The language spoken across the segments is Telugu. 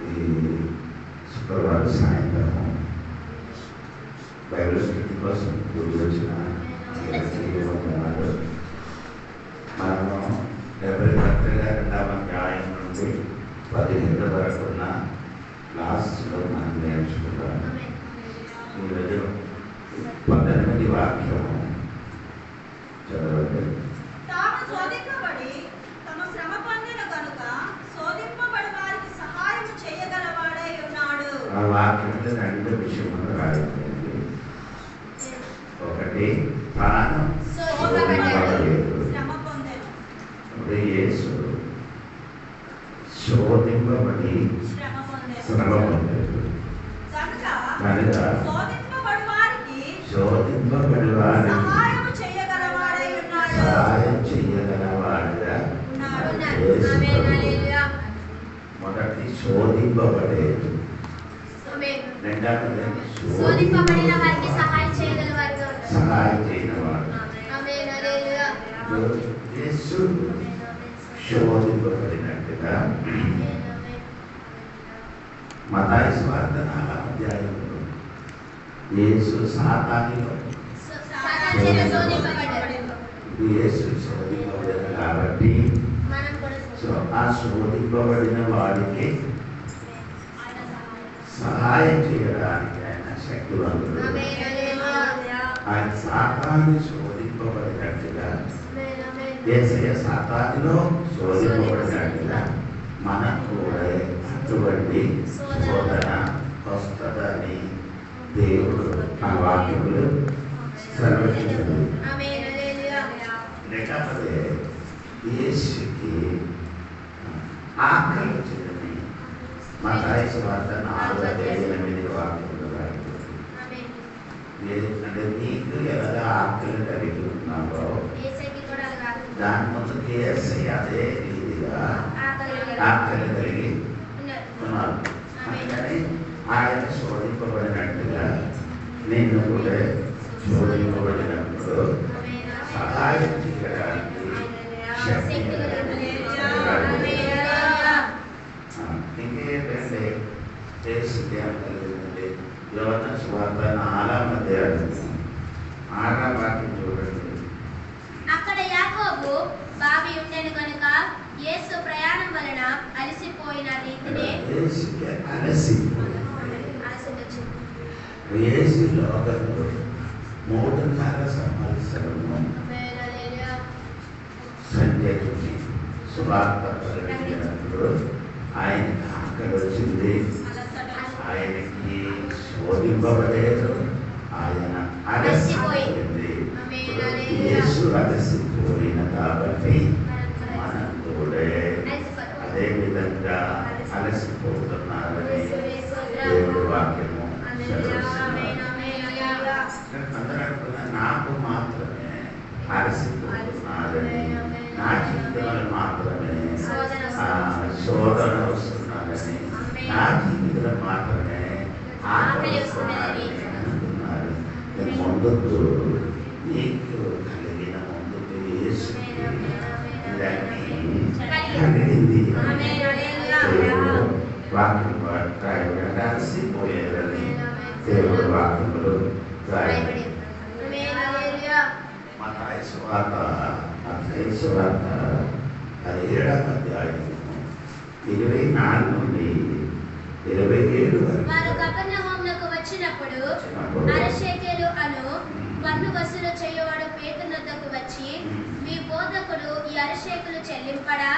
ఈ శుక్రవారం సాయంత్రము బైబిల్ స్టడీ కోసం గుడి వచ్చిన మనము 72వ అధ్యాయం నుండి 15 వరకు ఉన్న క్లాస్లో మనం నేర్చుకుంటాం. ఈరోజు 18 వాక్యము చదవండి. తాను శోధింపబడి తమ శ్రమ పొందిన కనుక శోధింపబడి వారికి సహాయం చేయగలవాడై ఉన్నాడు. ఆ వాక్యంలో 2 విషయములు రాయండి. ఒకటి తాను శోధింపబడలేదు. యేసు శోధింపబడి శ్రమ పొందలేదు కనుక శోధింపబడి వారికి సహాయం చేయగలవాడుగా మొదటి శోధింపబడేది, రెండవది శోధింపబడిన వారికి సహాయం చేయగలవాడుగా సహాయం చేయగలవాడు. యేసు శోధింపబడినట్టుగా మత్తయి సువార్త 4వ అధ్యాయంలో యేసు సాతానులో యేసు శోధింపబడిన కాబట్టి ఆ శోధింపబడిన వాడికి సహాయం చేయడానికి ఆయన శక్తివంతుడు. ఆయన సాతాను శోధింపబడినట్టుగా యేసయ్య సాతానులో శోధింపబడినట్టుగా మనకు కూడా అటువంటి శోధన వస్తుందని దేవుడు ఆ వాక్యములు సెలవించాడు. లేకపోతే యేసుకి ఆకలి వచ్చిందని మత్తయి సువార్త 4:8 వాక్యములు రాయబడింది. అంటే నీకు ఎలా ఆకలి కలిగి ఉన్నావో దాని ముందుకి యేసయ్య అదే రీతిగా ఆకలి కలిగి ఉన్నారు. అందుకని ఆయన శోధింపబడినట్టుగా నిన్ను కూడా శోధింపబడినప్పుడు సహాయం చేయడానికి శక్తి ఇంకేంటంటే యేసుకి ఏం కలిగిందంటే యోహాను సువార్త 4వ అధ్యాయం 6వ వాక్యం చూడండి. అక్కడ యాకోబు బావి ఉండెను కనుక యేసు ప్రయాణం వలన అలసిపోయిన రీతినే యేసు లోకంలో 3.5 సంవత్సరము సంచరించి సువార్త ప్రకటించినప్పుడు ఆయనకి ఆకలి వచ్చింది. ఆయనకి శోధింపబడలేదు. ఆయన అలసిపోయింది. యేసు అలసిపోయిన కాబట్టి మనం కూడా అదే విధంగా అలసిపోతున్నారని దేవుడి వాక్యము నాకు మాత్రమే అలసిపోతున్నారని, నా జీవితంలో మాత్రమే శోధన వస్తున్నారని, నా జీవితంలో మాత్రమే ఆకలి వస్తున్నారని అంటున్నారు. ముందుకు నీకు కలిగిన ముందుకు యేసు కలిగింది. వాక్యం రాయబడి అలసిపోయేదని దేవుడు వాక్యములు రాయబడి మత్తయి సువార్త 7వ అధ్యాయం 24 నుండి 27 వరకు. వారు కపెర్నహూమునకు వచ్చినప్పుడు అరశేకెలు అను పన్ను వసూలు చేయువాడు పేతురు వద్దకు వచ్చి, మీ బోధకుడు ఈ అరశేకులు చెల్లింపడా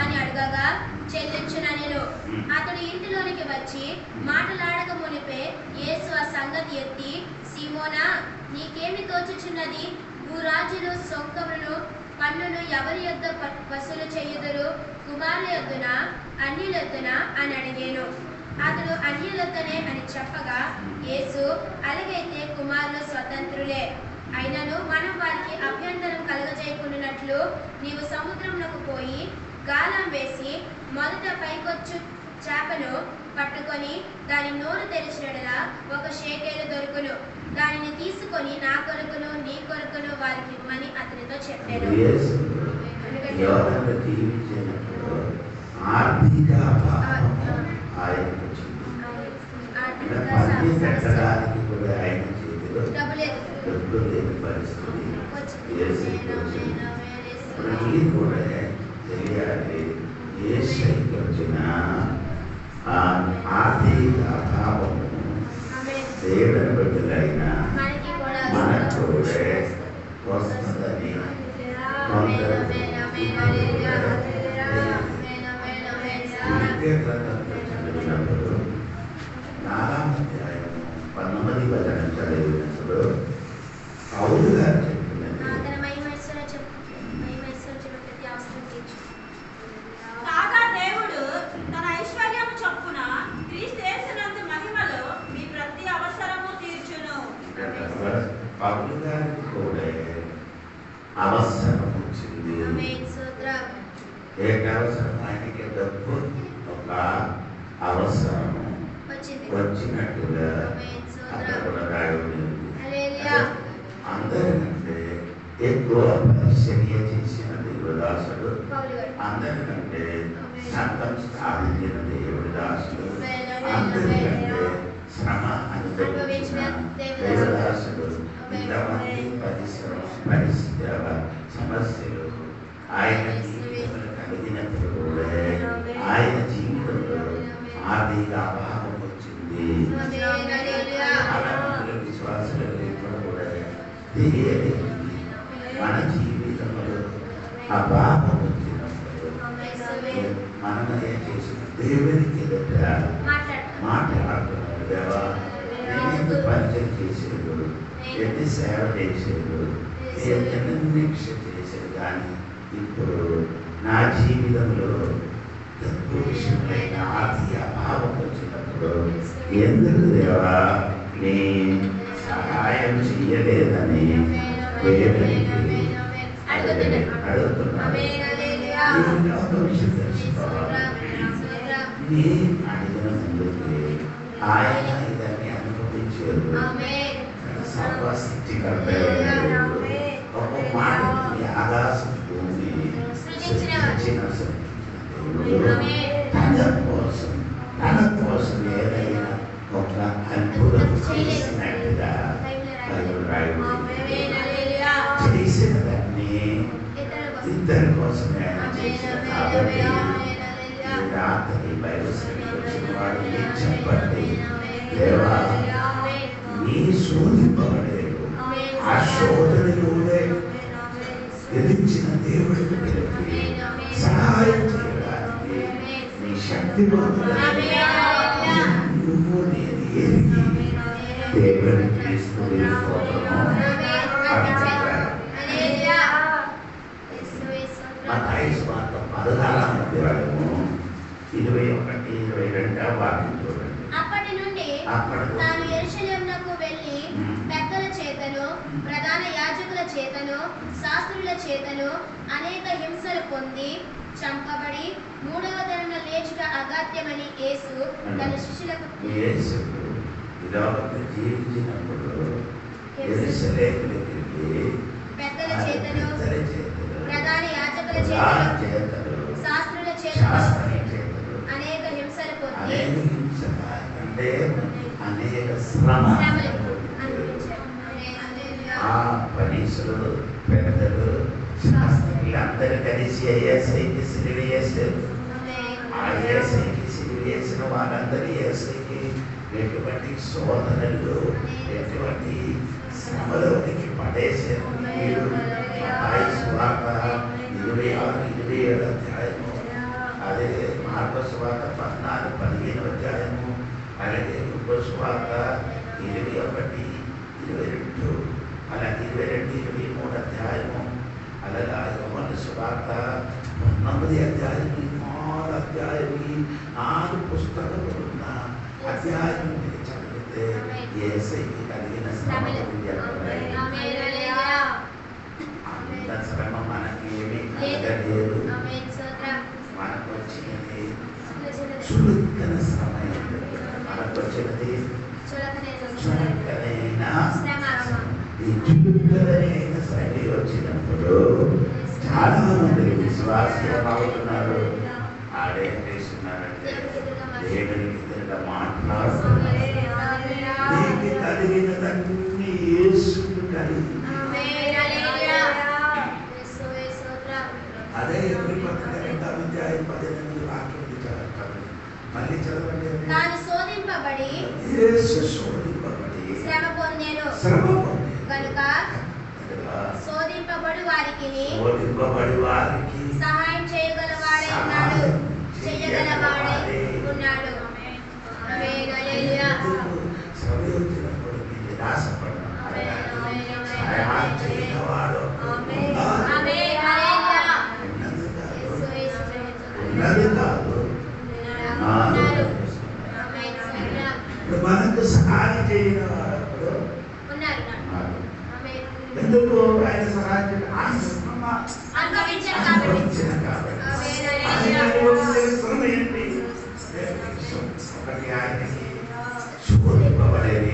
అని అడగగా, చెల్లించుననెను. అతడు ఇంటిలోనికి వచ్చి మాటలాడక మునిపే యేసు ఆ సంగతి ఎత్తి, సీమోనా, నీకేమి తోచుచున్నది? భూరాజులు సొంకమును పన్నును ఎవరి యొద్ద వసూలు చేయుదురు? కుమారుల యొద్దనా అన్యుల యొద్దనా అని అడిగాను. అతడు అన్యులొద్దనే అని చెప్పగా, యేసు, అలాగైతే కుమారులు స్వతంత్రులే. అయినను మనం వారికి అభ్యంతరం కలగజేయకుండానట్లు నీవు సముద్రమునకు పోయి గాలం వేసి మొదట పైకొచ్చు చేపను పట్టుకొని దాని నోరు తెరిచినడలా 1 షేకెలు దొరుకును. దానిని తీసుకొని నా కొరకును నీ కొరకును వారికి ఇమ్మని అతనితో చెప్పాను. ఆర్థిక అభావము ఆయనకు వచ్చింది. పని పెట్టడానికి కూడా ఆయన చేతిలో డబ్బులు లేని పరిస్థితి ప్రజలు కూడా తెలియాలి. యేసయ్యకి వచ్చిన ఆర్థిక అభావము దేవుని బిడ్డలైన మనకు కూడా వస్తుందని చదివినప్పుడు 4వ అధ్యాయము 19వ వచనం చదివినప్పుడు పౌలు గారు చెప్పినది కాగా దేవుడు తన ఐశ్వర్యము చొప్పున క్రీస్తు యేసునందు మహిమలో మీ ప్రతి అవసరము తీర్చును. పౌలు గారికి కూడా అవసరం వచ్చింది. ఏ అవసరం? ఆయనకి డబ్బు ఒక అవసరము వచ్చినట్టుగా అక్కడ కూడా రాయబడింది. అందరికంటే ఎక్కువ పరిచర్య చేసిన దేవుడి దాసుడు, అందరికంటే సంతం స్థాపించిన దేవుడి దాసుడు, అందరికంటే శ్రమ అనుభవించిన దేవుడి దాసుడు. ఇంతమంది పరిస్థితి సమస్యలు ఆయన జీవితంలో కలిగినప్పుడు కూడా ఆయన జీవితంలో ఆర్థిక అభావం వచ్చింది. విశ్వాసులు కూడా తెలియలేదు. మన జీవితంలో అభావం వచ్చినప్పుడు మనం ఏం చేసిన దేవునికి ఎదుట మాట్లాడుతున్నాడు. దేవా, నేను పరిచయం చేసేది, ఎన్ని సేవ చేసేది, ఎన్ని నిరీక్ష చేసేది, కానీ ఇప్పుడు నా జీవితంలో డబ్బు విషయమైన ఆర్థిక అభావం వచ్చినప్పుడు ఎందుకు దేవా నీ సహాయం చేయలేదని దేవునికి అడుగుతున్నాను. ఒక విషయం తెలుసుకోవాలి. నీ అడిగిన ముందుకి ఆయన ఇదాన్ని అనుభవించారు. సర్వస్థితికర్త ఒక మాట ఆకాశం భూమి తన కోసం ఏదైనా ఒక అద్భుతం చేసినట్టుగా చేసిన దాన్ని ఇద్దరి కోసమే చేసిన కాబట్టి రాత్రి బయలుదేరి చెప్పండి, దేవా నీ శోధింపబడలేదు, ఆ శోధనలోనే ఎదించిన దేవుడికి తెలిపి సహాయం చేయడానికి నీ శక్తి నువ్వు నేను ఎరిగి దేవుని క్రీస్తు మత్తయి సువార్త 16వ అధ్యాయము 21-22 వాక్యం చూడండి. అప్పటి నుండి తాను యెరూషలేమునకు వెళ్ళి పెద్దల చేతను, ప్రధాన యాజకుల చేతను, శాస్త్రుల చేతను అనేక హింసలు పొంది చంపబడి 3వ దినమున లేచుట అగాత్యమని యేసు తన శిష్యులకు జీవించినప్పుడు పెద్దల చేతను, ప్రధాన యాజకుల చేతను, శాస్త్రుల చేతను అనేక హింసలు పొంది అనేక శ్రమలు ఆ పరీక్షలు పెద్దలు శాస్త్రులు అందరూ కలిసి ఏసైకి సిలువ వేశారు. ఆ ఏసైకి సిలువ వేసిన వాళ్ళందరూ ఏసైకి ఎటువంటి శోధనలు, ఎటువంటి శ్రమలోనికి పడేశారు. మీరు మత్తయి సువార్త 26-27 అధ్యాయము, అదే మార్కు సువార్త 14-15 అధ్యాయము, అలాగే లూకా సువార్త 21-22, అలాగే 22-23 అధ్యాయము, అలాగే యోహాను సువార్త 19 అధ్యాయం, 4 అధ్యాయం, 4 పుస్తకాలు ఉన్న అధ్యాయం మీరు చదివితే యేసయ్యకి కలిగిన శ్రమ అంత శ్రమ మనకి ఏమీ కలగలేదు. మనకు వచ్చినది చురుకైన శ్రమ, మనకు వచ్చినది చురుకైన ఈ చురుకైన శ్రమ వచ్చినప్పుడు చాలా మంది విశ్వాసం అవుతున్నారు. ఆడేం చేస్తున్నారంటే దేవునికి ఎదురుగా మాట్లాడు. నీకు కలిగినదన్నీ యేసుకు కలిగి. అదే ఎప్పుడు కొత్తగా 2వ అధ్యాయం 18 వాక్యం మళ్ళీ చదవండి. తాను శోధింపబడి యేసు శోధింపబడి శ్రమ పొందెను కనుక శోధింపబడి వారికి సహాయం చేయగలవాడే ఉన్నాడు. మనకు సహాయం చేయని వాడు ఎందుకు ఆయన సహాయం ఒకటి ఆయనకి శోధింపబడేది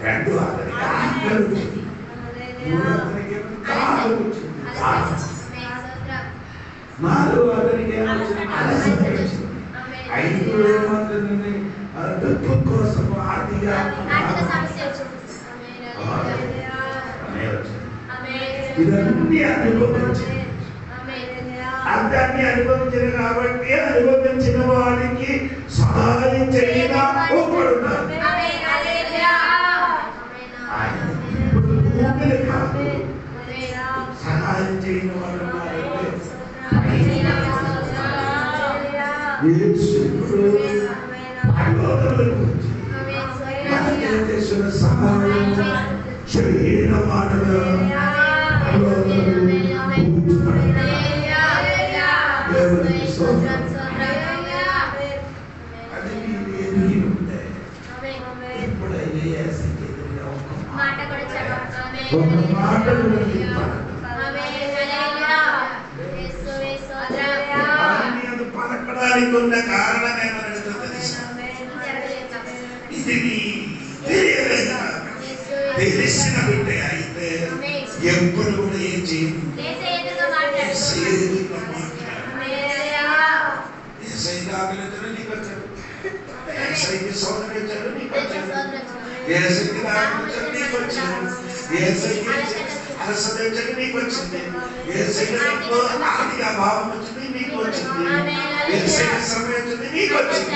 రెండు అతనికి ఆజ్ఞలు వచ్చింది, మూడు అతనికి తాగు వచ్చింది, నాలుగు అతనికి అలసట వచ్చింది, ఐదు ఏమంటుంది డబ్బు కోసం ఆర్థిక ఇదన్నీ అనుభవించింది. అర్థాన్ని అనుభవించిన కాబట్టి అనుభవించిన వాడికి సహాయం చేయడం ఒకడున్నాడు. సహాయం చేయని వాడు సహాయం చేయని వాడు పలకడానికి ఉన్న కారణం ఏమనో తెలుసా? ఇది తెలిసిన బిడ్డ అయితే ఎప్పుడు కూడా ఏం చేయదు. ఆర్థిక అభావం వచ్చింది, నీకు వచ్చింది. సమయం వచ్చింది, నీకు వచ్చింది.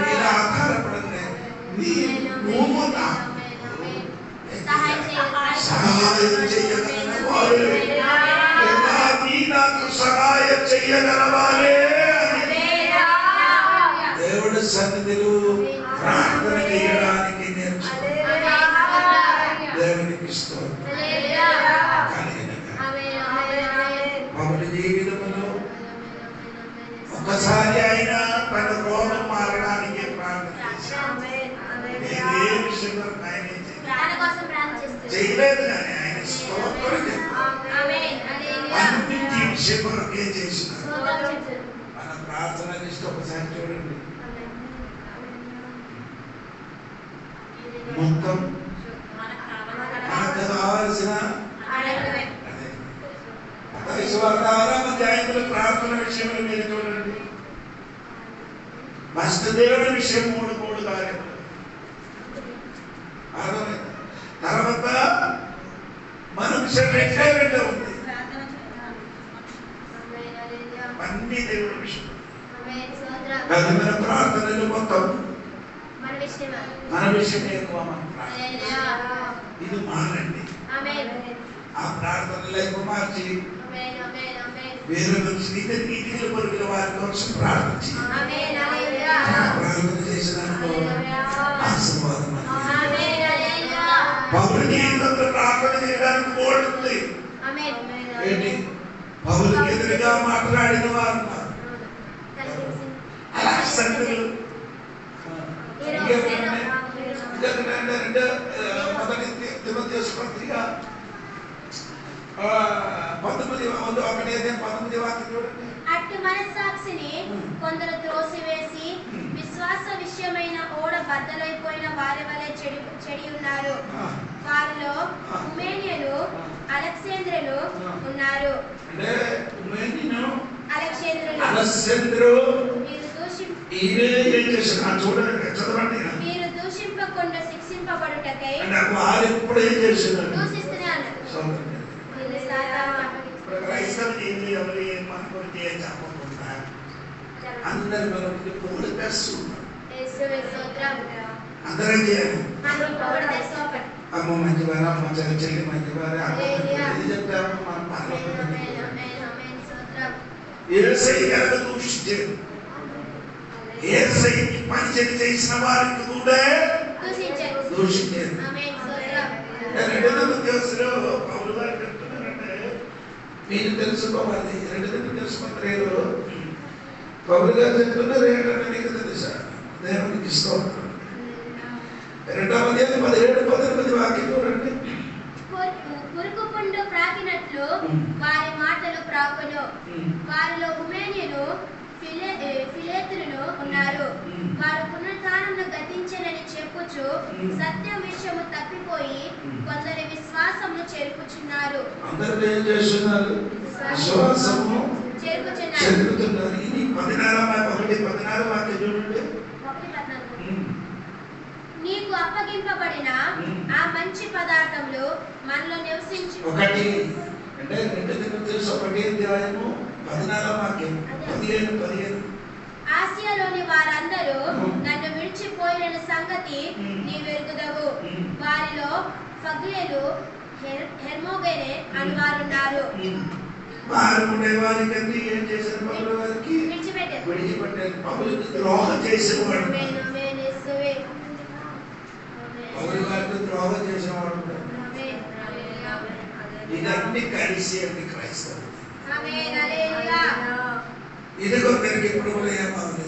మీరు ఆధారపడండి. నువ్వు సహాయం చేయగలవారే, నాకు సహాయం చేయగలవారే దేవుడి సన్నిధిలో ప్రార్థన చేయడానికి నేర్చుకో. దేవునికి పౌలు జీవితంలో ఒకసారి ఆయన తన రోగం మారడానికి ప్రార్థన చేశాడు. ఏ విషయం ఆయన చేయలేదు, కానీ ఆయన స్తోత్రం అన్నింటి విషయం కొరకే చేసినారు. మన ప్రార్థన లిస్ట్ ఒకసారి చూడండి. మొత్తం మనకు కావాల్సిన ప్రార్థన విషయంలో మీరు చూడండి. దేవుడి విషయం 3 కార్యములు. తర్వాత మన విషయం రెండో ఉంది. అన్ని దేవుడి విషయం. మన ప్రార్థనలు మొత్తం మన విషయం ఎక్కువ. ఇది మారండి. ఆ ప్రార్థనలు ఎక్కువ మార్చి వేరే మనిషి నీతిలో కొరికిన వారి కోసం ప్రార్థించి ప్రార్థన చేసిన ఆశీర్వాదం. పౌలు జీవితంలో ప్రార్థన చేయడానికి ఓడుతుంది. ఏంటి? పౌలుకి ఎదురుగా మాట్లాడిన వారు అలా సంతులు మొదటి తిమోథెయుసు పత్రిక 19 వాక్యం చూడండి. అట్టి మనస్సాక్షిని కొందరు త్రోసివేసి విశ్వాస విషయమైన ఓడ బద్దలైపోయిన వారి వలె చెడి ఉన్నారు. వారిలో హుమేనియను, అలెగ్జాంద్రులు ఉన్నారు. అంటే ఉమేనిను అలెగ్జాంద్రు ఈయన ఏం చేశారు చూడండి, చదవండి. మీరు దూషింపకుండా శిక్షింపబడుటకై అంటే వారు ఎప్పుడు ఏం చేస్తున్నారు? దూషిస్తూనే అన్నారు. క్రైస్తవులు ఎవరు ఏమనుకుంటే ఏం చెప్పకుండా అందరి మనకి పూలు తెస్తున్నారు. అందరం చేయాలి. అమ్మ మంచివారు, అమ్మ చెల్లి మంచివారు, అమ్మ చెప్తారు. మన ఏసయ్యను దూషించారు. ఏసయ్యకి పరిచయం చేసిన వారికి కూడా దూషించారు. రెండో ఉద్యోగస్తులు పౌరు వారు చెప్తున్నారంటే మీరు తెలుసుకోవాలి. రెండో తెలుసుకుంటారు. పౌరు గారు చెప్తున్నారు ఏంటంటే నీకు తెలుసా? దేవునికి ఇష్టం. 2వ అధ్యాయం 17-18 వాక్యం చూడండి. పురుగు పుండు ప్రాకినట్లు వారి మాటలు ప్రాకును. వారిలో ఉమేనియును ఫిలేతును ఉన్నారు. వారు పునరుత్థానమును గతించెనని చెప్పుచు సత్యం విషయము తప్పిపోయి కొందరి విశ్వాసమును చెరుపుచున్నారు. అందరూ ఏం చేస్తున్నారు? విశ్వాసము చెరుపుతున్నారు. ఇది 16 వాక్యం చూడండి. నీకు అప్పగింపబడిన ఆ మంచి పదార్థములు మనలో నివసించు. ఒకటి అంటే 2 తిమోతియు 1 అధ్యాయము 14వ వాక్యం 15. ఆసియాలోని వారందరూ నన్ను విడిచిపోయిన సంగతి నీవెరుగుదవు. వారిలో ఫగ్లేలు హెర్మోగెనే అని వారున్నారు. వారు ఉండేవారికి ఏం చేశారు? పౌలు వారికి విడిచిపెట్టారు. పౌలుకి ద్రోహం చేసేవాడు. పౌలు వారికి ద్రోహం చేసేవాడు. ఇదన్నీ కలిసి అన్ని క్రైస్తవులు. ఇదిగో తిరిగి ఇప్పుడు కూడా ఏమవుతుంది?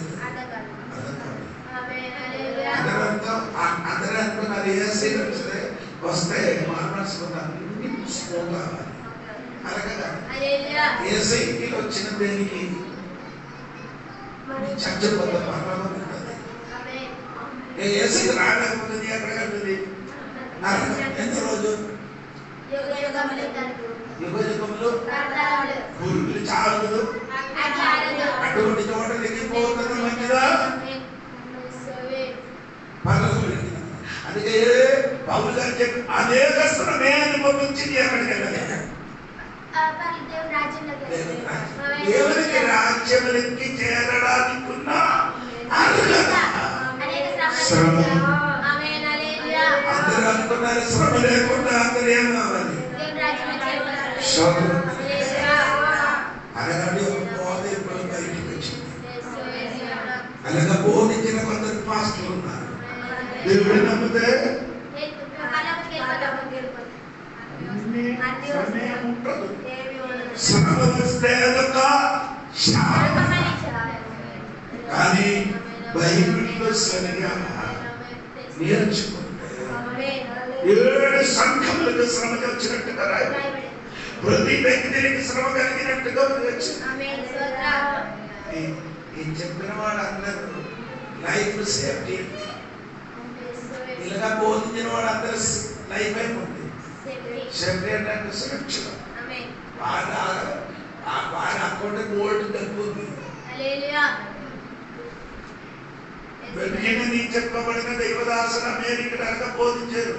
అందరూ అనుకున్నారు ఏసీ వస్తే మార్చుకున్నారు. ఏసైకి వచ్చిన దేనికి చచ్చిపోతే పర్వాలేదు ఉంటుంది. ఏసైకి రాకపోతుంది ఎక్కడ కలుగుతుంది? ఎంత రోజు యుగ యుగములు గురువులు చాలు. అటువంటి చోట దిగిపోతుంది మంచిదా? అందుకే పౌలు గారు చెప్పి అదే కష్టమే అనుభవించింది. ఎక్కడికి వెళ్ళలేదు. దేవునికి రాజ్యములకి చేరడానికి ఉన్న శ్రమ. అందరూ అనుకున్నారు శ్రమ లేకుండా అందరూ ఏం కావాలి? అలాగే బోధింపులు బయటికి వచ్చింది. అలాగే బోధించిన కొందరు పాస్టర్లు ఉన్నారు. దేవుడిని నమ్మితే శ్రమ వస్తే అదొక కానీ బైబిల్లో సరిగా నేర్చుకుంటే 7 సంఘములకు శ్రమ వచ్చినట్టుగా రాయబడింది. ప్రతి వ్యక్తికి శ్రమ కలిగినట్టుగా ఈ చెప్పిన వాళ్ళందరూ లైఫ్ సేఫ్టీ. ఇలాగా బోధించిన వాళ్ళందరూ లైఫ్ అయిపోతుంది. సేఫ్టీ అంటే సురక్షణ. వారి అకౌంట్ గోల్డ్ తగ్గుతుంది. వెంటనే చెప్పబడిన దైవదాసులు అమెరికా బోధించారు.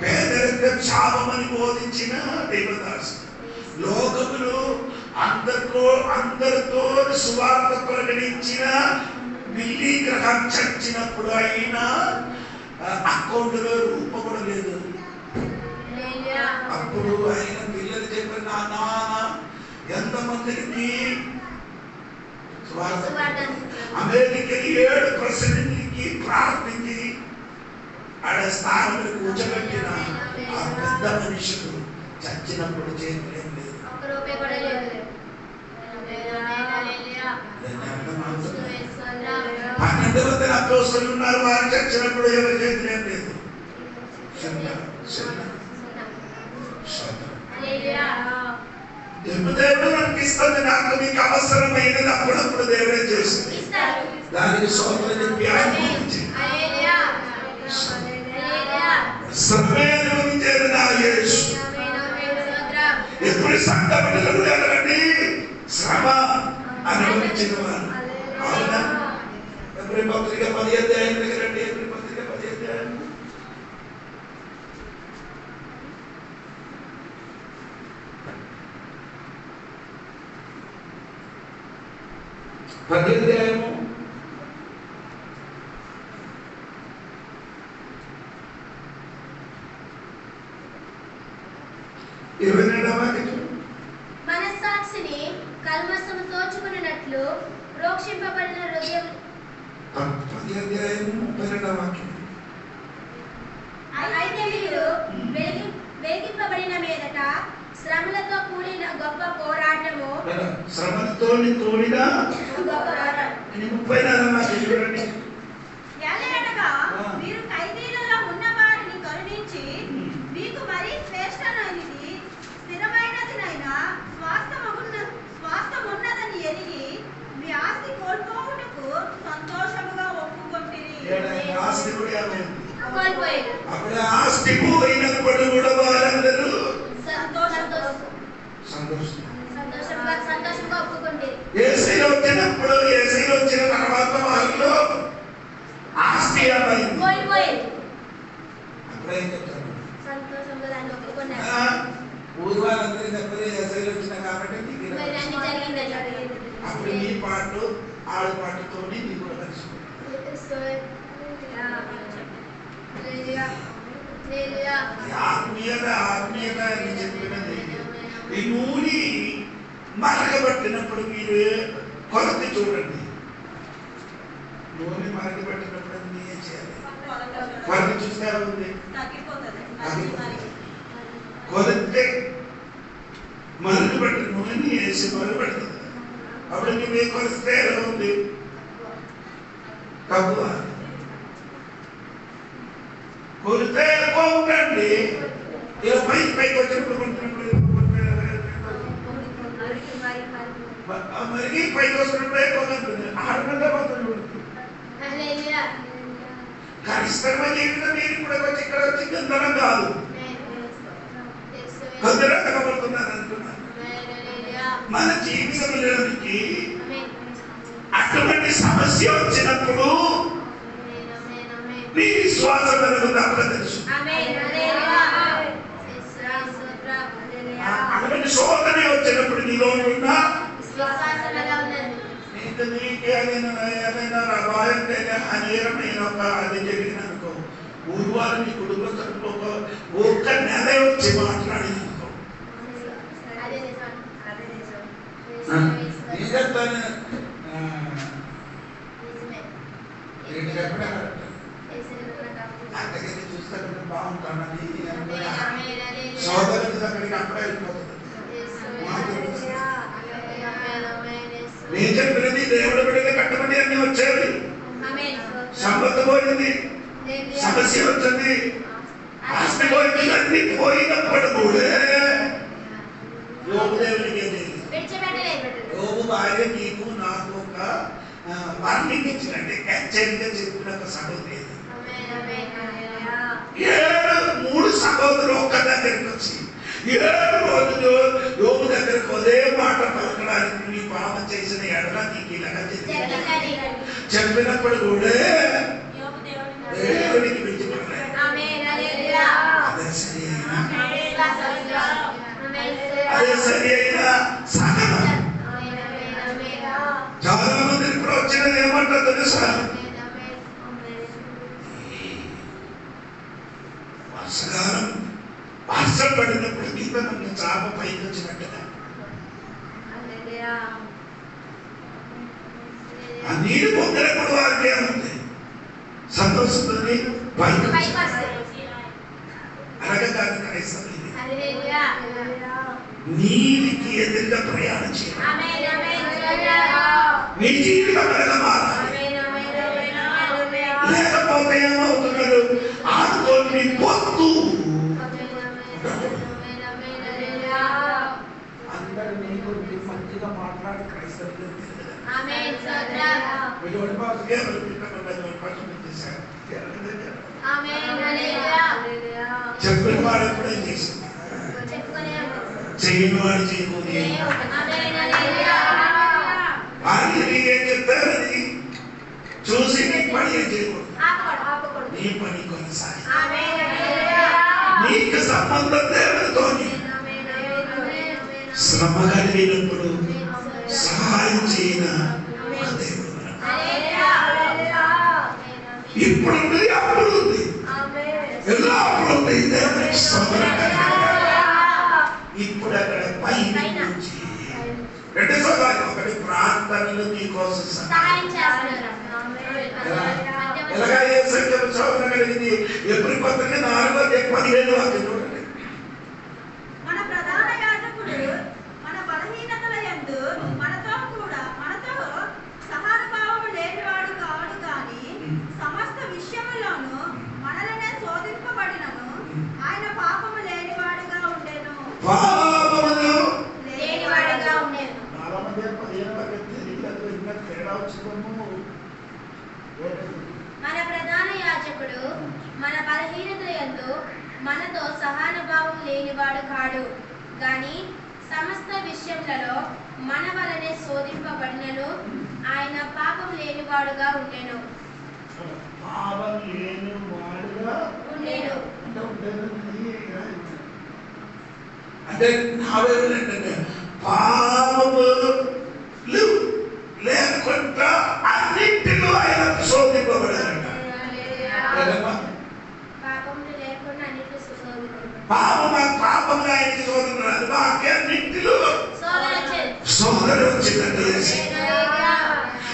పేదరికం శాపమని బోధించిన దైవదాసు లోకములు అందరితో సువార్త ప్రకటించిన బిల్లి గ్రహం చచ్చినప్పుడు అయినా అకౌంట్ లో రూపం లేదు. అప్పుడు ఆయన పిల్లలు చెప్పిన నాన్న ఎంతమందికి అమెరికా 7 ప్రెసిడెంట్కి ప్రార్థించి ఆడ స్థానంలో కూర్చోబెట్టిన ఆ పెద్ద మనుషులు చచ్చినప్పుడు చేయలేం లేదు. 12 అపోస్తలులు ఉన్నారు. వారు చచ్చినప్పుడు ఎవరు చేయలేం లేదు. దేవుడు మనకి ఇస్తుంది. నాకు మీకు అవసరమైనది అప్పుడప్పుడు దేవుడే చేస్తుంది. దానికి స్తోత్రం చెప్పి సమయం చేరిన యేసు ఎప్పుడు సంఘం నిలబడాలండి శ్రమ అనుభవించిన వారు. అవునా? ఎబ్రీ పత్రిక 10 అధ్యాయం దగ్గరండి. ఎబ్రీ పత్రిక 10 అధ్యాయం 10 అధ్యాయము 22వ వాక్యం. మనస్సాక్షిని కల్మషము తోచుకున్నట్లు ప్రోక్షింపబడిన హృదయం. 10 అధ్యాయము 32వ వాక్యం. అయితే మీరు వెలిగింపబడిన మీదట శ్రమలతో కూడిన గొప్ప పోరాటము. శ్రమలతో కూడిన గొప్ప పోరాటం. 34వ వాక్యం చూడండి. ఎలాగనగా మీరు ఖైదీలలో ఉన్న వారిని కరుణించి మీకు మరీ శ్రేష్టమైనది స్థిరమైనదినైనా స్వాస్థ్యమున్నదని ఎరిగి మీ ఆస్తి కోల్పోవుటకు సంతోషముగా ఒప్పుకొంటిరి. ఆస్తి కూడా కోల్పోయారు. అప్పుడు ఆస్తి పోయినప్పుడు కూడా వారందరూ సంతోషంగా ఒప్పుకుంటారు. ఏసైలో వచ్చినప్పుడు ఏసైలో వచ్చిన తర్వాత వాళ్ళు ఆస్తి ఏమైంది కోల్పోయారు. అప్పుడేం చెప్తారు? సంతోషంగా దాన్ని ఒప్పుకున్నారు. ఊరు వాళ్ళందరూ చెప్పలేదు ఏసైలో వచ్చిన కాబట్టి మరి అన్ని జరిగింది. అప్పుడు నీ పాటు ఆడ పాటుతో నీ కూడా కలిసి ఆత్మీయత ఆత్మీయత అని చెప్పినది. ఈ నూనె మరగబట్టినప్పుడు మీరు కొలత చూడండి. నూనె మరగబట్టినప్పుడు ఏం చేయాలి? కొలత చూస్తే ఉంది కొలితే మరుగుబట్టి నూనె వేసి మరుగుబడుతుంది. అప్పుడు నువ్వే కొలిస్తే ఎలా ఉంది? తక్కువ కొలితే ఎక్కువ ఉండండి. పైకి వచ్చినప్పుడు మరిగి పైకి వస్తున్నప్పుడు ఎక్కువ ఉంటుంది. 6 గంటల పోతుంది. కరిష్టమైన జీవితం మీరు కూడా వచ్చి ఇక్కడ వచ్చి గంధనం కాదు గంధరపడుతున్నారు అంటున్నారు. మన జీవితంలోనికి అటువంటి సమస్య వచ్చినప్పుడు నీ విశ్వాసం పెరుగుతుందో తెలుసు. అటువంటి శోధన వచ్చినప్పుడు నీలో ఉన్న ఏదైనా అనేకమైన అది జరిగిననుకో ఊరు వారు నీ కుటుంబ ఒక్క నెల వచ్చి మాట్లాడిననుకో అంతకైతే చూస్తే బాగుంటానని సోదరుడి దగ్గరికి అప్పుడే వెళ్ళిపోతుంది. నేను చెప్పినది దేవుడు బిడ్డగా కట్టబడి అన్ని వచ్చేది. సంపద పోయింది, సమస్య వచ్చింది, ఆస్తి పోయింది, అన్ని పోయినప్పుడు కూడా యోగు దేవుడికి యోగు భార్య నీకు నాకు ఒక వార్నింగ్ ఇచ్చినట్టే హెచ్చరిక చెప్పిన ఒక సహోదరి. 3 సహోదరులు ఒక్క దగ్గరికి వచ్చి 7 రోజులు యోగు దగ్గరకు అదే మాట పలకడానికి నీ పాప చేసిన ఎడల నీకు ఇలాగా చెప్పినప్పుడు కూడా దేవుడికి విడిచిపెట్టలేదు. అదే సరి అయిన సహనం. చాలా మంది ఇప్పుడు వచ్చినది ఏమంటారు తెలుసా? వర్షకాలం వర్షం పడినప్పుడు కింద మన చాప పైకి వచ్చినట్టుగా ఆ నీరు పొందినప్పుడు వారికి ఏముంది? సంతోషంతో అనగా క్రైస్తవులు నీటికి ఎదురుగా ప్రయాణం చేయాలి. నీ జీవితం మారాలి. లేకపోతే ఏమవుతున్నాడు? ఆడుకొని పొత్తు అందరు నీ గురించి మంచిగా మాట్లాడి క్రైస్తవులు చెప్పిన వాడు ఎప్పుడేం చేసింది? చేయని వాడు చేయకూడదు. ఆయన ఏం చెప్తారని చూసి నీ పని ఏం చేయకూడదు, నీ పని కొనసాగి నీకు సంబంధం దేవునితో. శ్రమ కలిగినప్పుడు సహాయం చేయన దేవుడు ఇప్పుడు ఉంది, అప్పుడు ఉంది, ఎలా అప్పుడు ఉంది. ఇప్పుడు అక్కడ పైన నుంచి రెండు సహాయం, ఒకటి ప్రార్థనలు నీకోసం సహాయం చేస్తున్నారు. ఎలాగా ఏ సంఖ్యలో చదువు కలిగింది ఎప్పుడు పత్రిక 4:15 చూడండి. మన ప్రధాన యాజకుడు మన బలహీనతల యందు మనతో సహానుభావము లేనివాడు కాడు గాని సమస్త విషయములోను మనలనే శోధింపబడినను ఆయన పాపము లేనివాడుగా ఉండెను. మన ప్రధాన యాజకుడు మన బలహీనతల యందు మనతో సహానుభావం లేనివాడు కాడు గాని సమస్త విషయములలో మన వలనే శోధింపబడినను ఆయన పాపం లేనివాడుగా ఉండెను. అంటే పాపము లేకుండా అన్నింటిలో ఆయన శోధింపబడారంట. పాపంగా ఆయనకి శోధన రాదు, బాగా అన్నింటిలో శోధన వచ్చిందండి.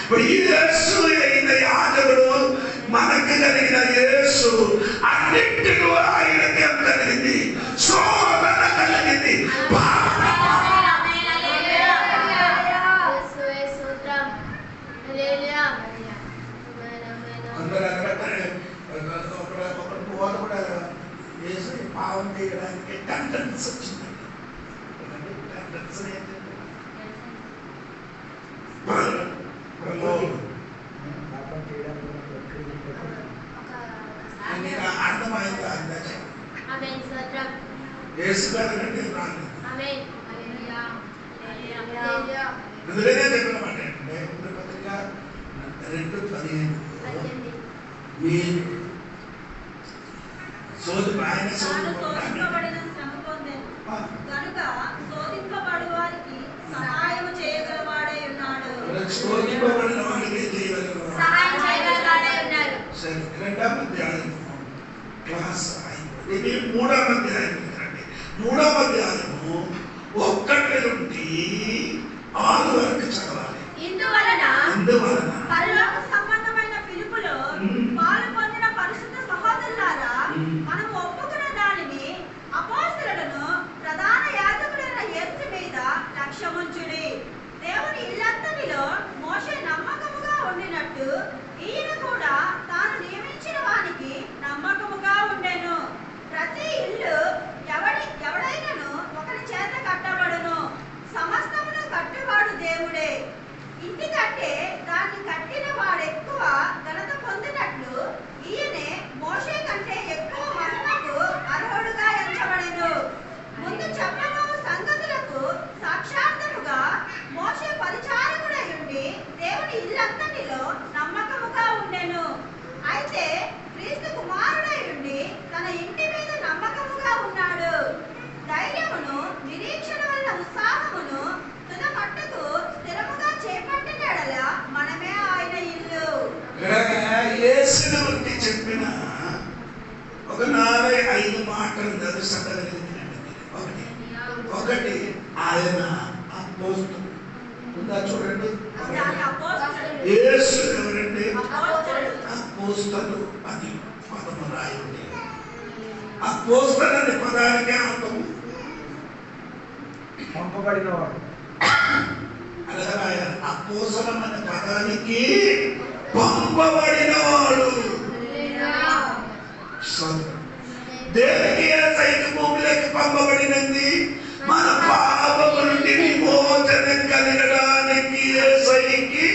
ఇప్పుడు ఈ యేసు అయిన యాజకుడు మనకు కలిగిన యేసు అన్నింటిలో ఆయనకి ఏం కలిగింది? శోధన కలిగింది. పాపం చేయడానికి టెండెన్స్ వచ్చిందండి. అర్థమైందా? యేసు గారు అంటే రాలేదు. అందులోనే చెప్పినమాట పత్రిక 2:15 మీరు ఆయన శోధింపబడిన శ్రమ పొందెను గనుక శోధింపబడు వారికి సహాయం చేయగలవాడే ఉన్నాడు. శోధింపబడిన వారికి సహాయం చేయగలవాడే ఉన్నాడు. సరే, 2వ అధ్యాయం క్లాస్ ఇది 3వ అధ్యాయం. 3వ అధ్యాయము 1 నుండి 6 వరకు చదవాలి. ఇందువలన పరలోక సంబంధమైన పిలుపులో పాలు పొందిన పరిశుద్ధ సహోదరులారా, మనము ఒప్పుకున్న దానిని అపోస్తలులను ప్రధాన యాజకుడైన యేసు మీద లక్ష్యముంచుడి. దేవుని ఇల్లంతటిలో మోషే నమ్మకముగా ఉండినట్టు ఈయన కూడా తాను నియమించిన వానికి నమ్మకముగా ఉండెను. ప్రతి ఇల్లు ఎవడైనను ఒకరి చేత కట్టబడును, సమస్తమును కట్టువాడు దేవుడే. ఇంటి కంటే దాన్ని కట్టిన వాడెక్కువ ఘనత పొందినట్లు ఈయనే మోషే కంటే ఎక్కువ మహిమకు అర్హుడుగా ఎంచబడెను. ముందు చెప్పబోవు సంగతులకు సాక్షార్థముగా మోషే పరిచారకుడై ఉండి దేవుని ఇల్లంతటిలో నమ్మకముగా ఉండెను. అయితే క్రీస్తు కుమారుడై ఉండి తన ఇంటి మీద నమ్మకముగా ఉన్నాడు. ధైర్యమును నిరీక్షణ వల్ల ఉత్సాహమును తుద మట్టుకు స్థిరముగా చేపట్టిన ఎడల మనమే ఆయన ఇల్లు. యేసుని గురించి చెప్పిన ఒక 4-5 మాటలు ఒకటి ఆయన అపోస్తలుడు. ఉందా చూడండి. యేసు ఎవరండి? అపోస్తలు అని పదము రాయండి. అపోస్తలు అనే పదానికి అర్థం పంపబడినవాడు. అలాగే అపోస్తలం అనే పదానికి పంపబడినవాడు. దేనికి సైత భూమిలోకి పంపబడినది? మన పాపము నుండి విమోచన కలగడానికి యేసయ్యకి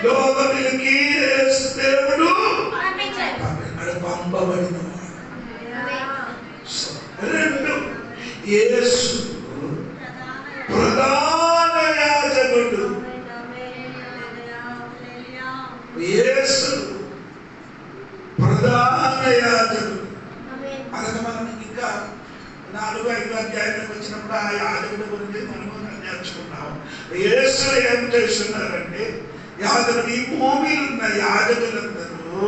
లోకములకి దేవుడు పంపబడినవాడు. 2 యేసు ప్రధాన యాజకుడు యేసు ప్రధాన యాజకుడు. అలాగే మనం ఇంకా 4-5 అధ్యాయాలకు వచ్చినప్పుడు ఆ యాజకుడి గురించి మనము నేర్చుకున్నాము. యేసు ఏం చేస్తున్నారంటే యాజకుడు ఈ భూమిలో ఉన్న యాజకులందరూ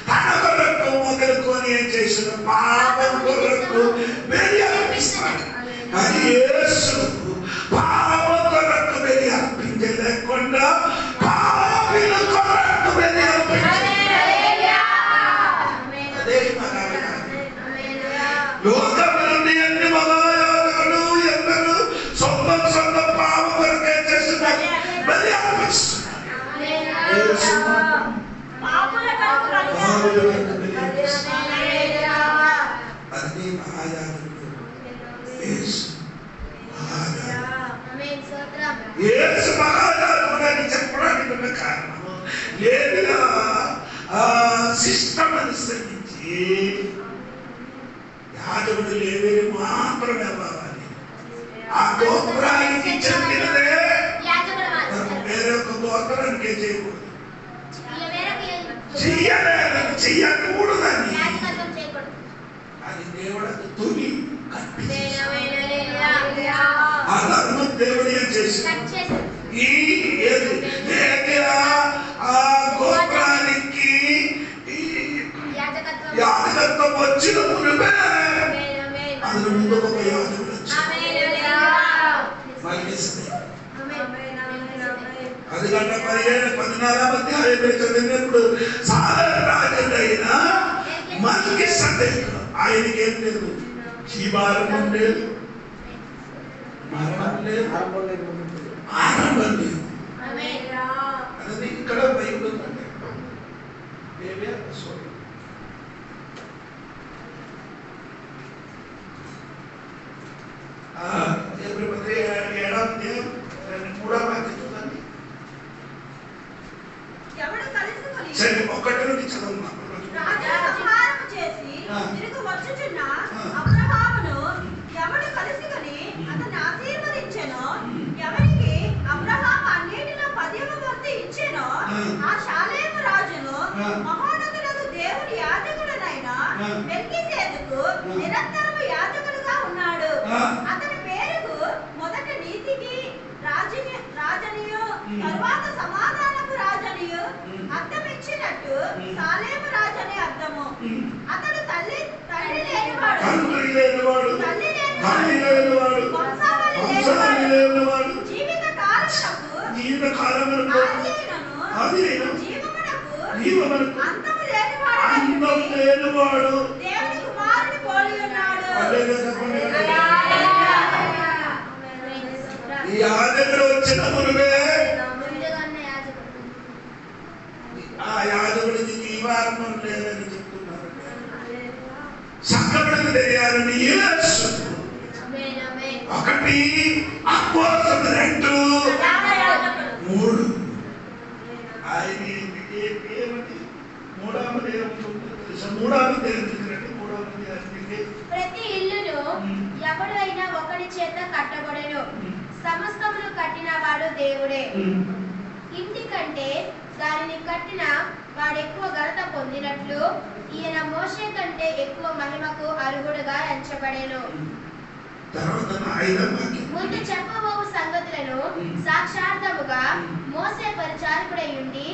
తన కొరకు మొదలుకొని ఏం చేసిన పాపం కొరకు బలి అర్పిస్తారు. కానీ యేసు పాపం కొరకు బలి అర్పించలేకుండా పాపిల కొరకు బలి అర్పించారు. అదే లోకంలో నుండి అన్ని మహాయాజకులు ఎందరూ సొంత పాపం కొరకే చేస్తున్నారు, బలి అర్పిస్తున్నారు. అది మహాయాజకుడు యేసు మహాయాజకుడు అని చెప్పడానికి ఉన్న కారణము లేదుగా సిస్టమ్ అనుసరించి యాజకుడు లేవి మాత్రమే అవ్వాలి. ఆ గోత్రానికి చెందినదే వేరే ఒక గోత్రానికే చేయకూడదు, చెయ్యకూడదని అది దేవుడు తుని ఆ ధర్మం దేవుడు ఏం చేశాడు? ఈ ఆ గోత్రానికి యాజకత్వం వచ్చిన మునిపే అందులో ముందు ఒక యాజకుడు వచ్చాడు. అది గంట 14 అధ్యాయం చదివినప్పుడు సాధారణ రాజైన మల్కీసెదెకు ఆయనకి ఏం లేదు, జీవారంభం లేదు, మరణం లేదు, ఆరంభం లేదు. అది ఇక్కడ బైబిల్ ఉందండి. ఒకటి నుండి చదువు. తిరిగి వచ్చుచున్న అబ్రహామును ఎవడు కలుసుకొని అతన్ని ఆశీర్వదించెనో, ఎవరికి అబ్రహాము అన్నిటిలో 10వ వంతు ఇచ్చెనో, ఆ షాలేము రాజును మహోన్నతుడగు దేవుని యాజకుడనైన మెల్కీసెదెకు నిరంతరము యాజకుడుగా ఉన్నాడు. అతని పేరుకు మొదట నీతికి రాజనియు తరువాత సమాధానపు రాజనియు అర్థం ఇచ్చినట్టు సాలేము రాజని అర్థము. అతడు తండ్రి లేనివాడు, తల్లి లేనివాడు, వంశావళి లేనివాడు, జీవిత కాలమునకు ఆదియైనను జీవమునకు అంతము లేనివాడు దేవుని కుమారుని పోలి ఉన్నాడు. ఈ యాజకుడు వచ్చిన మునుపే ఆ యాజకుడికి జీవారంభం లేదని చెప్తున్నారు. సంగములకు తెలియాలని యేసు ఒకటి అపోస్తలులు 2 3 ఆయన ఏమని మూడవది ప్రతి ఇల్లును ఎవడైనా ఒకడి చేత కట్టబడెను, సమస్తమును కట్టిన వాడు దేవుడే. ఇంటి కంటే దానిని కట్టిన వాడెక్కువ ఘనత పొందినట్లు ఈయన మోషే కంటే ఎక్కువ మహిమకు అర్హుడుగా ఎంచబడెను. ముందు చెప్పబోవు సంగతులను సాక్షార్థముగా మోసే పరిచారకుడై ఉండి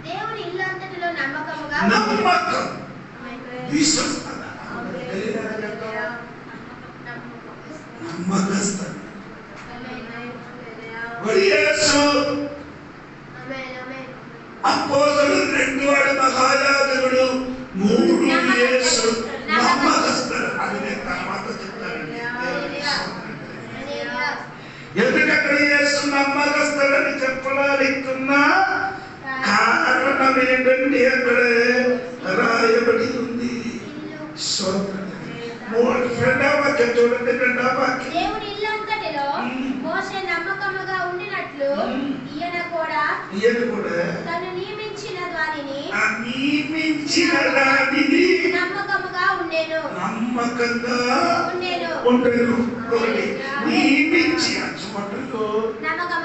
దేవుని ఇల్లంతటిలో నమ్మకముగా అపోస్తలులు 2 వాడు మహాయాజకుడు, 3 యేసు నమ్మకస్తుడు. అది నేను తర్వాత చెప్తానండి. ఎందుకంటే యేసు నమ్మకస్తుడని చెప్పడానికి కారణం ఏంటంటే అక్కడ రాయబడి ఉంది. చూడండి 2వ వాక్యం. దేవుని ఇల్లంతటిలో మోషే నమ్మకముగా ఉండినట్లు ఈయన కూడా తను నియమించిన దానిని నమ్మకముగా ఉండెను. నమ్మకంగా ఉండెను. నియమించి అచ్చుమట్టులో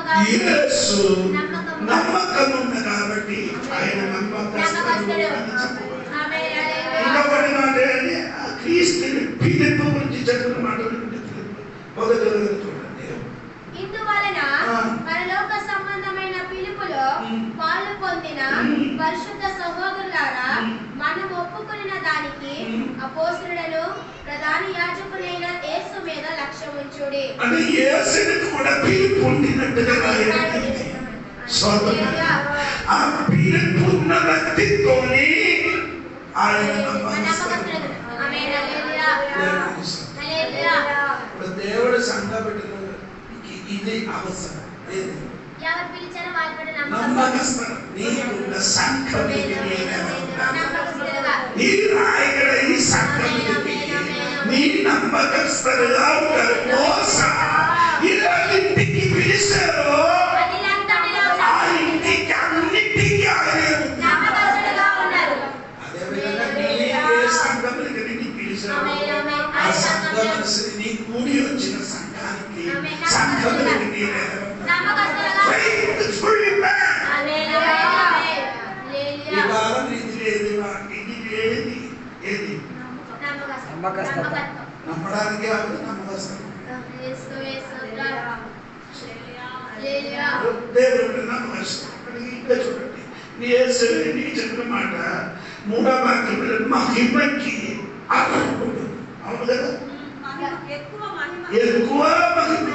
యేసు నమ్మకం ఉంది కాబట్టి ఆయన నమ్మకస్తుడు. ఇంకొకటి మాట క్రీస్తుని పిలుపు గురించి చెప్పిన మాటలు మొదటి చూడండి. ఇందువలన పరలోక సంబంధమైన పిలుపులో పాలు పొందిన పరిశుద్ధ సహోదరులారా, మనం ఒప్పుకున్న దానికి అపోస్తలులను ప్రధాన యాజకులైన యేసు మీద లక్ష్యం ఉంచుడి. అంటే యేసుని కూడా పిలుపు ఉండినట్టుగా ఆ పిలుపున్న వ్యక్తితోని ఆయన నమ్మకస్తుడు. ఆమేన్. హల్లెలూయా. హల్లెలూయా. దేవుడు సంఘబిడ్డలు ఇది అవసరం. ఎవరు పిలిచారో వాళ్ళ పట్ల నమ్మకస్తుడు. నీకున్న సంఘబిడ్డలు ఈ రాయగడ ఈ సంఘబిడ్డకి నీ నమ్మకస్తుడుగా ఉంటారు. మోస ఇలాంటికి పిలిచారు, ఆ ఇంటికి అన్నిటికీ ఆయన నమ్మకస్తుడుగా ఉన్నారు. అదేవిధంగా నీ సంఘబిడ్డకి నీ పిలిచారు, ఆ సంఘమనసుని నీ కూడి వచ్చిన సంఘానికి సంఘబిడ్డకి నమ్మకస్తుడుగా faithful man. హల్లెలూయా. ఈ వారం ఇది లేదు, ఇది ఏది ఏది నమ్మకస్తుడు. నమ్మడానికి కాదు, నమ్మకస్తుడు. దేవుడు నమ్మకస్తుడు. ఇంకా చూడండి, నీ యేసు నీకు చెప్పిన మాట 3వ వాక్యంలో మహిమకి అర్హుడు. అవును కదా, ఎక్కువ మహిమ.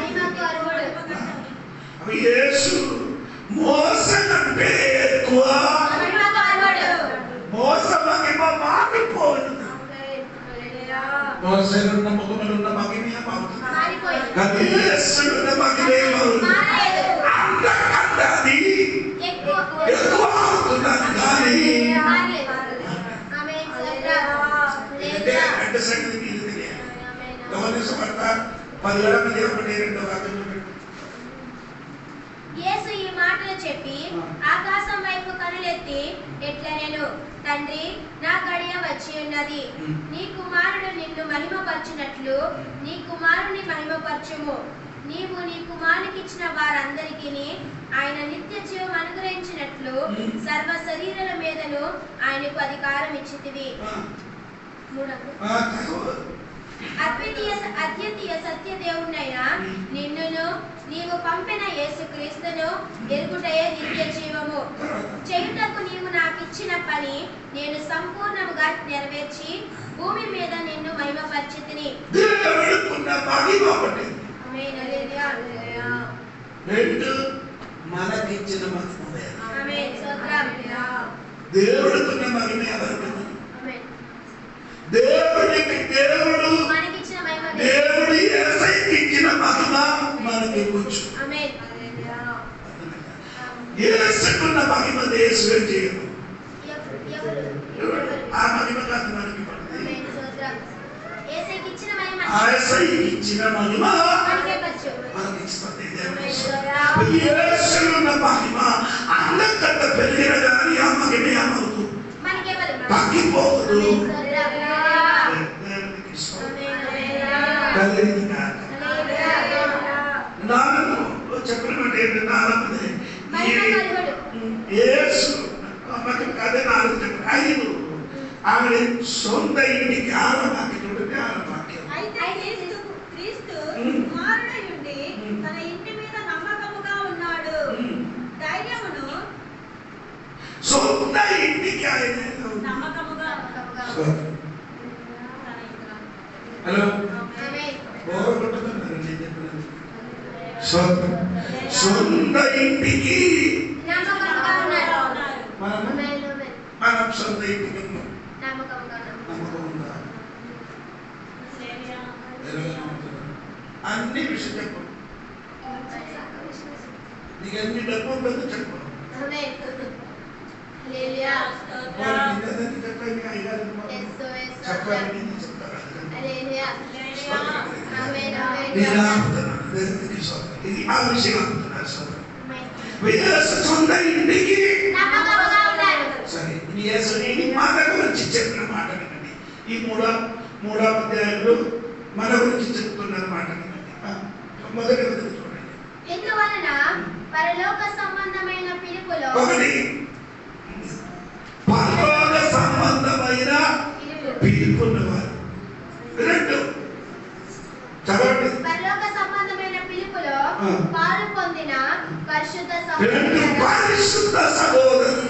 అవి యేసు మోస కంటే ఎక్కువ మోస మహిమ మారిపోదు. మోసలున్న ముఖములున్న మహిమే మారుతుంది, కానీ యేసులున్న మహిమే అంతకంటే అది ఎక్కువ అవుతున్నది. కానీ అంటే సంగతి మీరు తెలియాలి. గమనించబడతా 17:1-2 వాక్యం. యేసు ఈ మాటలు చెప్పి ఆకాశం వైపు కనులెత్తి ఎట్లా నేను తండ్రి, నా గడియ వచ్చి ఉన్నది. నీ కుమారుడు నిన్ను మహిమపరచునట్లు నీ కుమారుని మహిమపరచుము. నీవు నీ కుమారునికి ఇచ్చిన వారందరికీ ఆయన నిత్య జీవం అనుగ్రహించినట్లు సర్వ శరీరాల మీదను ఆయనకు అధికారం ఇచ్చితివి. అద్వితీయ సత్య దేవుణ్ణైనా నిన్నును నీవు పంపిన యేసుక్రీస్తును ఎరుగుటయే నిత్య జీవము. చేయుటకు నీవు నాకు ఇచ్చిన పని నేను సంపూర్ణముగా నెరవేర్చి భూమి మీద నిన్ను మహిమపరిచితిని. ఆమేన్. హల్లెలూయా. మనకిచ్చిన మహిమ. ఆమేన్. స్తోత్రం. దేవుడికున్న మహిమ ఎవరికి? ఆమేన్. దేవుడికి దేవుడు మనకిచ్చిన మహిమ దేవుడు యేసుకి ఇచ్చిన మహిమ మనకి ఇవ్వచ్చు. ఆమేన్. యేసుకున్న మహిమ యేసువే చేయదు. ఎవరు ఆ మహిమ కాదు మనకి. ఆమేన్. స్తోత్రం. యేసుకి ఇచ్చిన మహిమ యేసుకి ఇచ్చిన మహిమ మనకే వచ్చు. మనకి ఇస్తుంది. యేసుకున్న మహిమ అంతకంటే పెరిగిన కానీ ఆ మహిమే అమరుదు, మనకే వచ్చు. తగ్గిపోదు. చెప్పినమాట ఏంటంటే ఐదు ఆవిడ సొంత ఇంటికి ఆరవాక్యం. క్రీస్తు కుమారుడై ఉండి తన ఇంటి మీద నమ్మకముగా ఉన్నాడు. ధైర్యమును సొంత ఇంటికి ఆయన నమ్మకముగా హలో సొంత ఇంటికి నమ్మకముగా ఉన్నారు. మనం సొంత ఇంటికి నమ్మకముగా నమ్మకం ఉందా? అన్ని విషయం చెప్పు. నీకు ఎన్ని డబ్బు ఉంటుందో చెప్పు. ఆమేన్. హల్లెలూయా. చెప్పండి అయ్యారు చెప్పండి చెప్తారు. హల్లెలూయా. ఆమేన్. ఆమేన్. ఇది ఆ విషయం అంటున్నారు సార్. సొంత ఇంటికి నమ్మకముగా ఉన్నారు. సరే, నీ మాట గురించి చెప్పిన మాట వినండి. ఈ మూడవ అధ్యాయంలో మన గురించి చెప్తున్నారు మాట వినండి. మొదటి చూడండి. ఎందువలన పరలోక సంబంధమైన పిలుపులో ఒకటి పరలోక సంబంధమైన పిలుపున్నవారు. రెండు చదవండి. పరలోక సంబంధమైన పిలుపులో పాలు పొందిన పరిశుద్ధ రెండు పరిశుద్ధ సహోదరులు.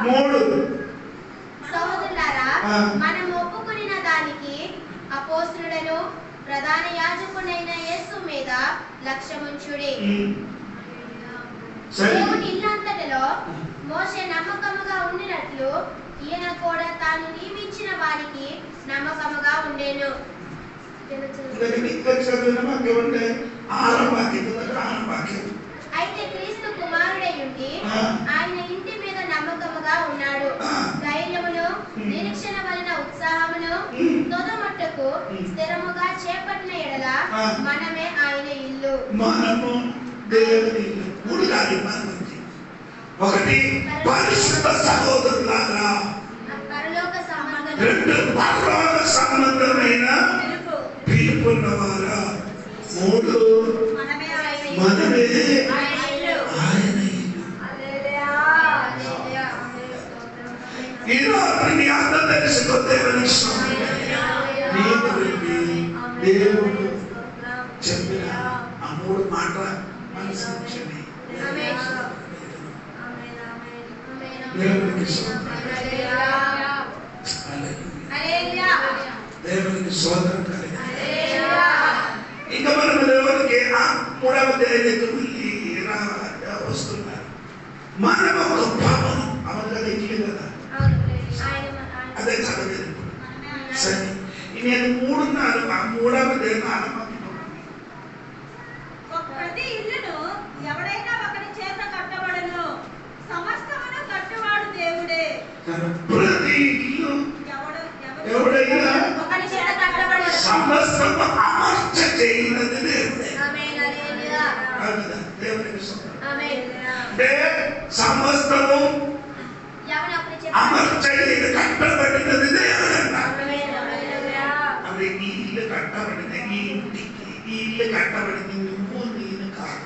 మూడు సహోదరులారా, మనం ఒప్పుకున్న దానికి అపోస్తలులను ప్రధాన యాజకుడైన యేసు మీద లక్ష్యముంచుడి. దేవుని ఇల్లంతటిలో మోషే నమ్మకముగా ఉండినట్లు ఈయన కూడా తాను నియమించిన వారికి నమ్మకముగా ఉండేను. అయితే క్రీస్తు కుమారుడై ఉండి ఆయన ఇంటి మీద నమ్మకముగా ఉన్నాడు. ధైర్యమును నిరీక్షణ వలన ఉత్సాహమును తొదమట్టుకు స్థిరముగా చేపట్టిన ఎడల మనమే ఆయన ఇల్లు. మనము దేవుని ఇల్లు. మూడు కార్యక్రమాలు. ఒకటి పరిశుద్ధ సహోదరులారా, రెండు పరలోక సంబంధమైన పిలుపున్నవారా, మూడు మనమే ఆయన ఇల్లు. ఈరోజు నీ అర్థం తెలుసుకో. దేవుని దేవుడు చెప్పిన ఆ మూడు మాట మనసుని దేవునికి స్తోత్రం కలిగి. ఇంకా మనం దేవునికి ఆ మూడవ దగ్గరికి వస్తున్నారు. మనం ఒక భావన అవన్నీ ఇల్లు కదా, అదే చదవలేదు. సరే, నేను మూడున్నారు. ఆ మూడవ దేని ప్రతి ఇల్లును ఎవడైనా ఒకరి చేత కట్టబడను, సమస్తమును కట్టువాడు దేవుడే. ప్రతి ఇల్లు ఎవడైనా ఒకరి చేత కట్టబడను, సమస్తము అమర్చ చేయనది దేవుడే. అంటే సమస్తము అమర్చ కట్టబడినది దేవుడన్నా. అవి ఈ ఇల్లు కట్టబడిన ఈ ఇంటికి ఈ ఇల్లు కట్టబడింది నువ్వు నేను కాదు.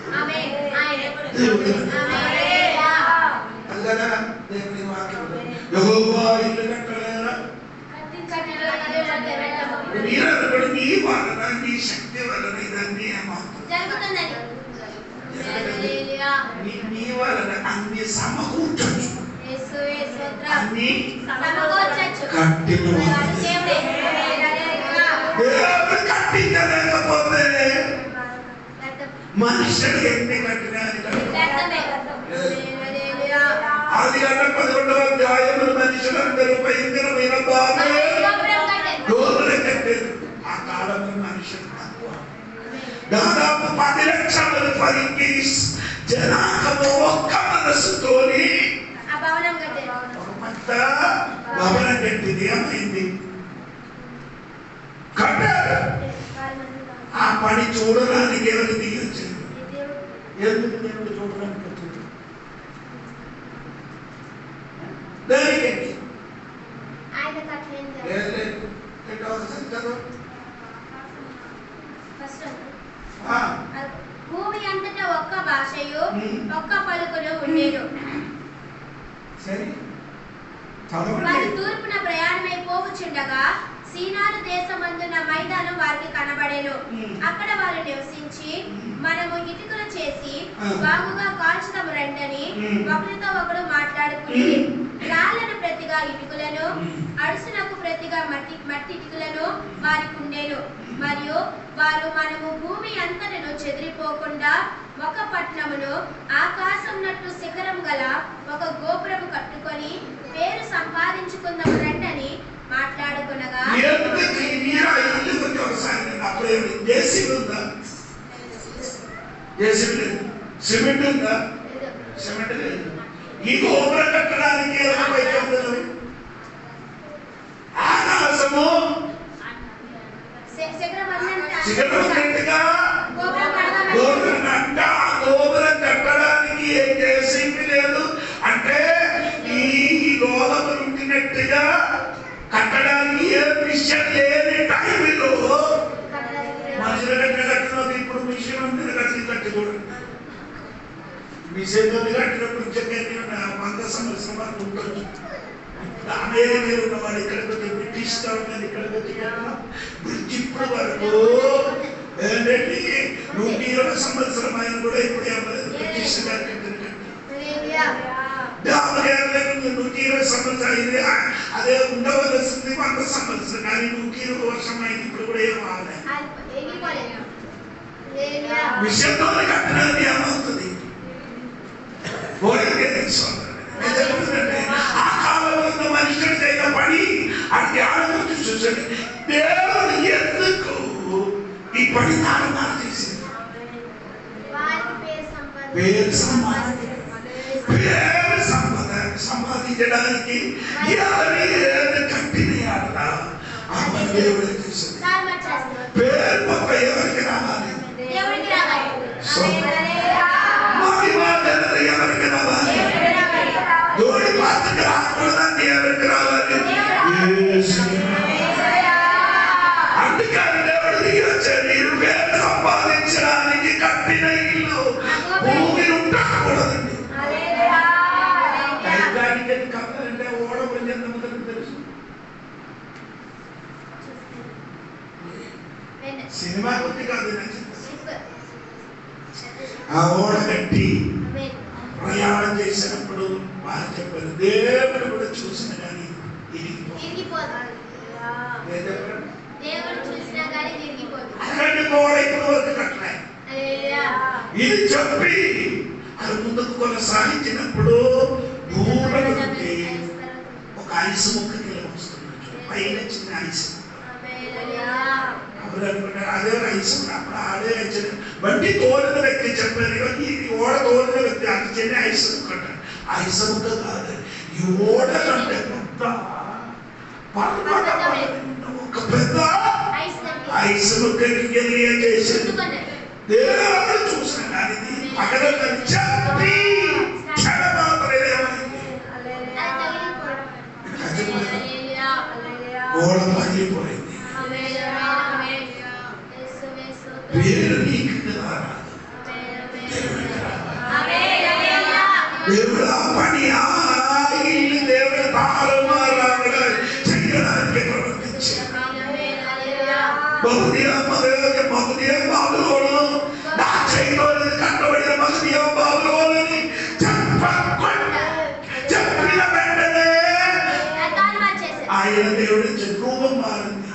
అలాగా దేవుని వాక్యం యెహోవా ఇల్లు కట్టలేరా? మీరనుకోండి, నీ వలన నీ శక్తి వలన ఇదన్నీ నీ వలన అన్ని సమకూర్చొచ్చు, అన్ని కట్టిన దేవుడు కట్టించలేకపోతే మనుషులు ఎన్ని కట్టినా ఆది కాండం 11వ అధ్యాయంలో మనుషులందరూ భయంకరమైన గోపురం కట్టారు. ఆ కాలంలో మనుషులు తక్కువ, దాదాపు 10 లక్షల పైకి జనాభా ఒక్క మనసుతోని భవనం కట్టింది. ఏమైంది? కట్టారు. ఆ పని చూడడానికి ఎవరు దిగొచ్చారు? ఎందుకు దేవుడు చూడడానికి వచ్చాడు? దానికండి భూమి అంతటా ఒక్క భాషయు ఒక్క పలుకును ఉండేను. వారు తూర్పున ప్రయాణమై పోవుచుండగా సీనారు దేశమందున మైదానం వారికి కనబడేను. అక్కడ వారు నివసించి మనము ఇటుకలు చేసి బాగుగా కాల్చుదాము రండని ఒకరితో ఒకరు మాట్లాడుకుని రాళ్లను ప్రతిగా ఇటుకలను అడుసునకు ప్రతిగా మట్టి ఇటుకలను వారికి ఉండేను. మరియు వారు మనము భూమి అంతటను చెదిరిపోకుండా ఒక పట్టణమును ఆకాశంనట్టు శిఖరం గల ఒక గోపురము కట్టుకొని పేరు సంపాదించుకుందాము రండని మాట్లాడుకునగా సిమెంట్ ఉందా? సిమెంట్ లేదు. ఈ గోపురం కట్టడానికి ఆకాశము గోపురం కట్టడానికి ఏం చేసింది లేదు. అంటే ఈ లోకములు ఉండినట్టుగా కట్టడానికి ఏ విషయం లేని టైంలో మనుషుల కట్టినది ఇప్పుడు విషయం మీద కట్టి చూడండి. విషయంలో కట్టినప్పుడు చెప్పేది 100 సంవత్సరం ఉండొచ్చు. అమెరికాలో ఉన్న వాళ్ళు ఇక్కడికి వచ్చి బ్రిటిష్ గవర్నమెంట్ ఇక్కడికి వచ్చి బ్రిడ్జ్ ఇప్పటి వరకు ఏంటంటే 120 సంవత్సరం ఆయన కూడా ఇప్పుడు ఏమలేదు. బ్రిటిష్ గారు 120 సంవత్సరం అయింది. అదే ఉండవలసింది 100 సంవత్సరం, కానీ 120 వర్షం అయింది. ఇప్పుడు కూడా ఏం అవ్వలేదు. విషయంతో కట్టినది ఏమవుతుంది? ఆ కాలంలో మనుషుడు చేయన పని అది ఆలోచించి చూసండి. దేవుడు ఎందుకు ఈ పని తారుమారు చేసింది? పేరు సంపాదించడానికి కట్టిన దేవుడు చేసింది. పేరు గొప్ప ఎవరికి రావాలి? ఎవరికి రావాలి? దోడి పాత్రకి రాకూడదని ఎవరికి రావాలి? అందుకని దేవుడు దిగి వచ్చాడు. పేరు సంపాదించడానికి కట్టిన ఇల్లు భూమిని ఉండకూడదండి. టైటానిక్ కప్పాలంటే ఓడ కొంచెం తెలుసు. సినిమా కొద్ది కాదు, ఆ ఓడ కట్టి ప్రయాణం చేసినప్పుడు వారు చెప్పారు దేవుడు కూడా చూసిన కానీ ఇది చెప్పి అది ముందుకు కొనసాగించినప్పుడు భూమిలో ఒక ఐసు ముక్క వస్తుంది. పైన చిన్న ఐసు అదే ఐసు అప్పుడు ఆడే బట్టి తోలిన వ్యక్తి చెప్పారు. ఈ ఓడ తోలిన వ్యక్తి అది చిన్న ఐసు ముక్క అంటారు. ఐసు ముక్క కాదు, ఈ ఓడ అంటే ఒక పెద్ద ఐసు ముక్క చేసి దేవుడు చూసిన కానీ అక్కడ చెప్పి ఓడ పగిలిపోయింది. పేరు నీకు దేవుడు ఆ పని దేవుడు తారుమారు చేయడానికి ప్రవర్తించాడు. నా చేతిలో కట్టబడిన మహదీయ బాబులోని చెప్పిన వెంటనే ఆయన దేవుడి రూపం మారింది.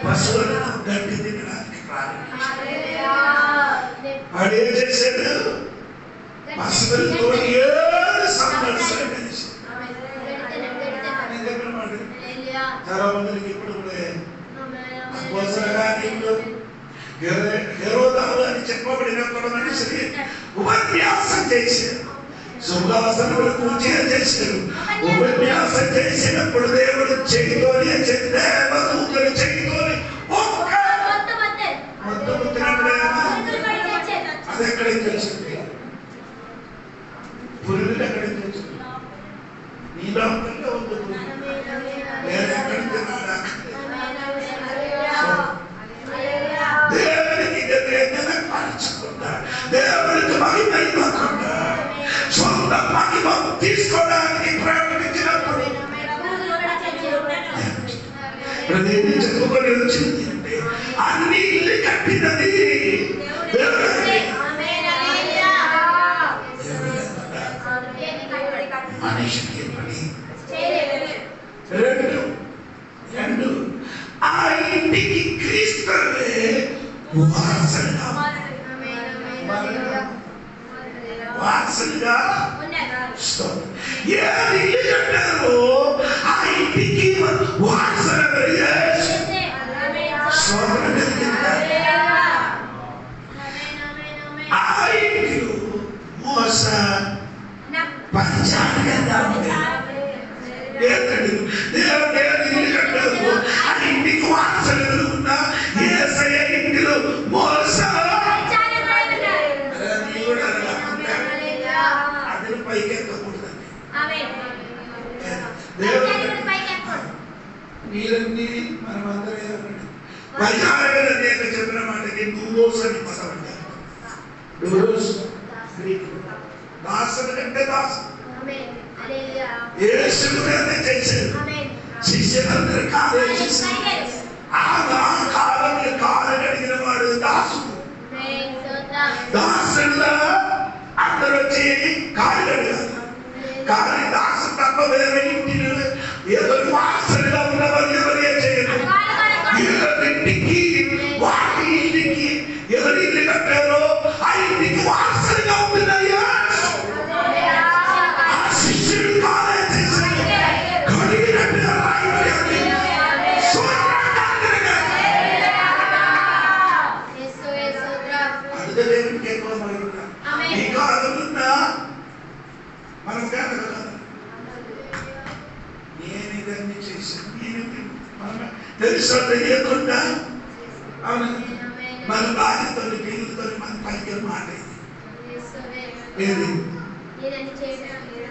పశువులను గడ్డి తినడానికి వాడు ఏం చేశాడు? పశువులతో 7 సంవత్సరాలు కలిసి చాలా మందికి ఇప్పుడు హెరోదాలు అని చెప్పబడినప్పుడు మనిషిని ఉపన్యాసం చేశారు. సుఖాసనములు పూజ చేశారు. ఉపన్యాసం చేసినప్పుడు దేవుడు చేయితోని దేవదూతలు చేయితోని అది ఎక్కడికి తెలిసింది? పురుగులు ఎక్కడికి తెలిసింది? నీ లోపల ఉంది. నేను ఎక్కడికి తిన్నాడా? దేవునికి పరచుకుంటా, దేవుడికి మహిమ ఇవ్వకుండా సొంత మహిమ తీసుకోవడానికి ప్రయత్నించినప్పుడు చెప్పుకొని వచ్చింది అంటే అన్ని ఇల్లు కట్టినది మనిషికి పని. రెండు ఆ ఇంటికి క్రీస్తువే వారసులుగా ఏది ఇల్లు కట్టారో ఆ ఇంటికి వారసులుగా ఆ ఇంటిలో మోస పంచాంగంగా ఇంటికి వారసులు ఉన్నా యేసయ్య ఇంటిలో మోస అది పైకి ఎక్కకూడదండి. మీరన్నీ మనమందరూ పరిహారంగా చెప్పిన మాటకి నువ్వు మోసని పదవండి. డోస్ గ్రీక్ దాసుడు అంటే దాసుడు. యేసుడు చేశాడు. శిష్యులందరూ కాలేజ్ ఆ కాలంలో కాలు కడిగిన వాడు దాసుడు. దాసుడులో అందరూ వచ్చి కాలు కడిగారు. కానీ దాసు తప్ప వేరే ఇంటిని ఎవరి వాసనగా ఉన్నవారు ఎవరు ఏం చేయరు. ఎవరింటికి వారి ఇంటికి ఎవరి ఇల్లు కట్టారో ఆ ఇంటికి వాసనగా ఉంటున్నాయా. శిష్యుడు కాలేజ్ కడిగినట్టు ఈ కాలంలో మనం కాదు కదా. నేను ఇదన్నీ చేశాను, నేను తెలుసా తెలియకుండా అవును మన బాధ్యతతో పిల్లలతో మన పలికే మాట ఏది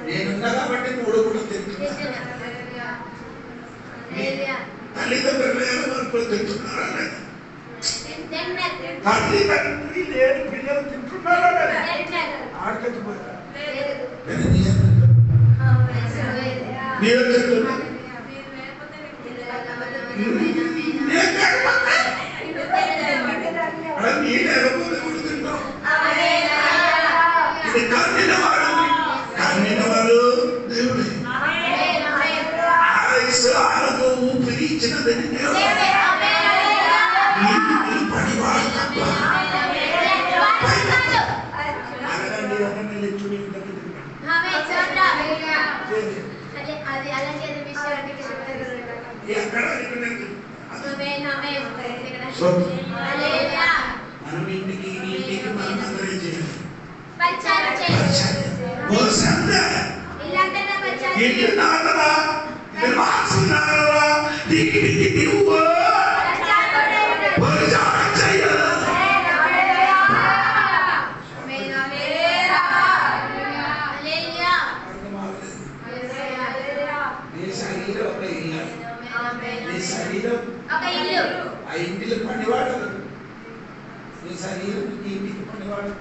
నేనున్నా కాబట్టి మూడు కూడా తింటున్నా. తల్లిదండ్రులు ఎవరు తింటున్నారా లేదా? తల్లిదండ్రులు లేని పిల్లలు తింటున్నారా లేదా? ఆడకపోతారు కన్నినవాడు దేవుడే. ఆలతో ఊపిరి ఇచ్చినదని పడివాడు తప్ప మనం ఇంటికి మనం అందరం చేయాలి. ఆ ఇంటిలో పనివాడు నీ శరీరం ఇంటికి పనివాడు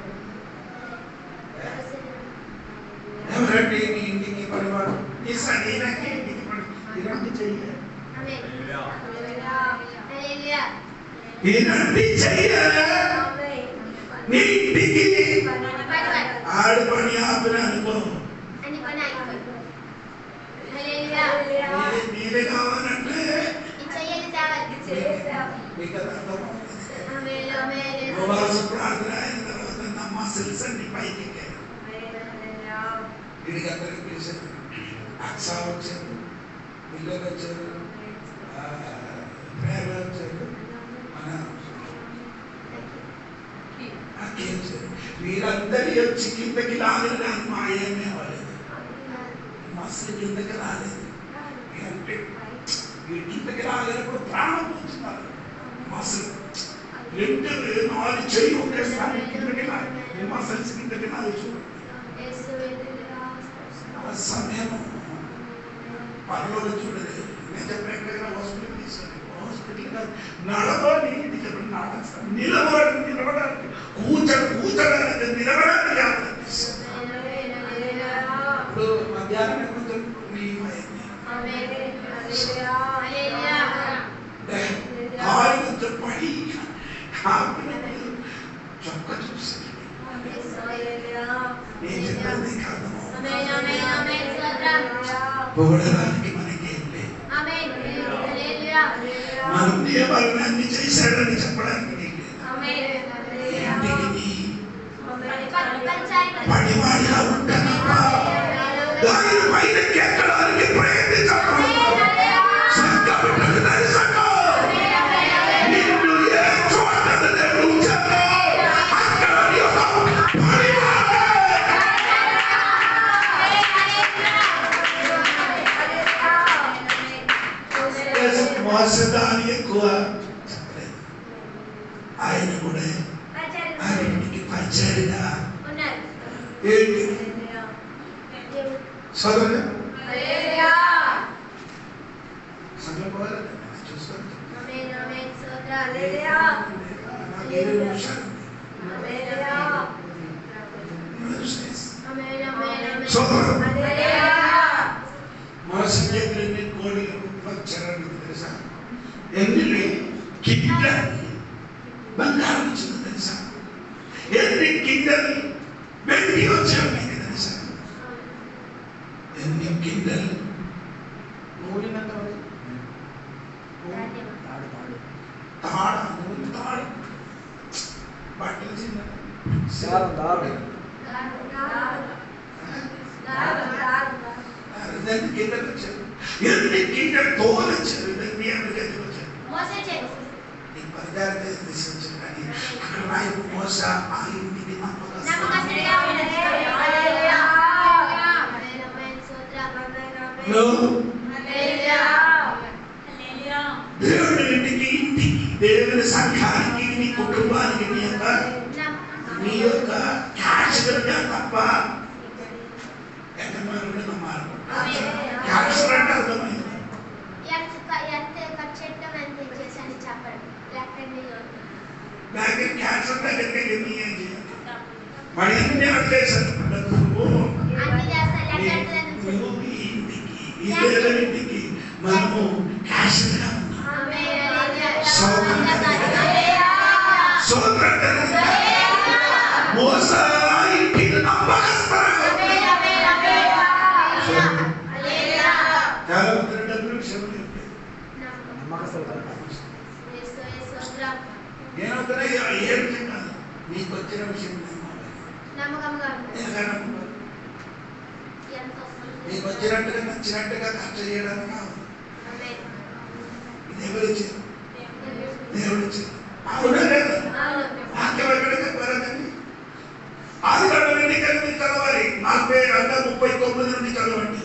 ఎవరంటే నీ ఇంటికి పనివాడు నీ శరీరానికి ఇంటికి పని ఇలాంటి చెయ్యాలి. ఇలాంటి చెయ్యాలి నీ ఇంటికి ఆడు పని ఆపిన అనుభవం మీరే కావాలంటే ప్రార్థన అయిన తర్వాత నమాజులు అన్ని పైకి వీడికి అందరికి పిలిచారు. అక్సా వచ్చారు, పిల్లలు వచ్చారు, ప్రేరణ వచ్చారు, మన అక్కి వచ్చారు. వీరందరి వచ్చి కిందకి రాలేదు కానీ మా ఏమే అవ్వలేదు. మస్తు కిందకి రాలేదు అంటే కిందకి రాలేనప్పుడు ప్రాణం పోతున్నారు. మసలు ఎంటర్ నాలుగు చెయ్యి ఒకేసారి కిందకి రాలి మసల్స్ కిందకి రాలి చూడండి. ఆ సమయం పర్లోకి చూడలేదు. నేను చెప్పిన హాస్పిటల్ తీసుకుని హాస్పిటల్ నడవాలి చెప్పండి నాటస్తాను నిలబడడానికి కూర్చోడానికి నిలబడడానికి ఇప్పుడు మధ్యాహ్నం కొంచెం పడి చొక్క చూసి నేను చెప్పేది కాదు. పొగడడానికి మనకేం లేదు. మనం నియమాలను అన్ని చేశాడని చెప్పడానికి నీకు ఇంటికి పడివాడిగా ఉంటానప్ప దాని పైనకి ఎక్కడానికి ప్రయత్నించాలి. నిన్ను ఏ చోట ఉంచాలో అక్కడ మోసదాన్ని ఎక్కువ చెప్పలేదు. ఆయన కూడా ఆయన ఇంటికి పరిచయగా ఏంటి చదవండి చూసుకోండి. తెలుసా? ఎన్ని కిండలు వెండి వచ్చావు మీకు తెలుసా? ఎన్ని కిండలు తాడు బట్టలు చిన్న కిందలు వచ్చారు. ఎన్ని కిండలు తోలు వచ్చారు. మీ అందరికి ఎందుకు వచ్చారు? నీకు పరిగారు తీసుకొచ్చారు. కానీ అక్కడ రాయకు మోస ఆ ఇంటికి దేవుడి ఇంటికి దేవుని సంఘానికి నీ కుటుంబానికి నీ యొక్క క్యాషువల్గా తప్ప ఎంతమంది మారు క్యాషువల్ అంటే అర్థమైంది. క్యాన్సర్ దగ్గరికి ఎన్ని ఏం చేయాలి? మరి ఎన్ని అట్లేసారు ఈ దేవుని ఇంటికి మనము క్యాషువల్గా ఏ విషయం కాదు, నీకు వచ్చిన విషయం నీకు వచ్చినట్టుగా నచ్చినట్టుగా ఖర్చు చేయడానికి కాదు. ఇది ఎవరు ఇచ్చారు? దేవుడు ఇచ్చారు. అవునా లేదా? వాక్యం ఎక్కడ చెప్పారని ఆదికాండం నుండి కలిపి చదవాలి. 39 నుండి చదవండి.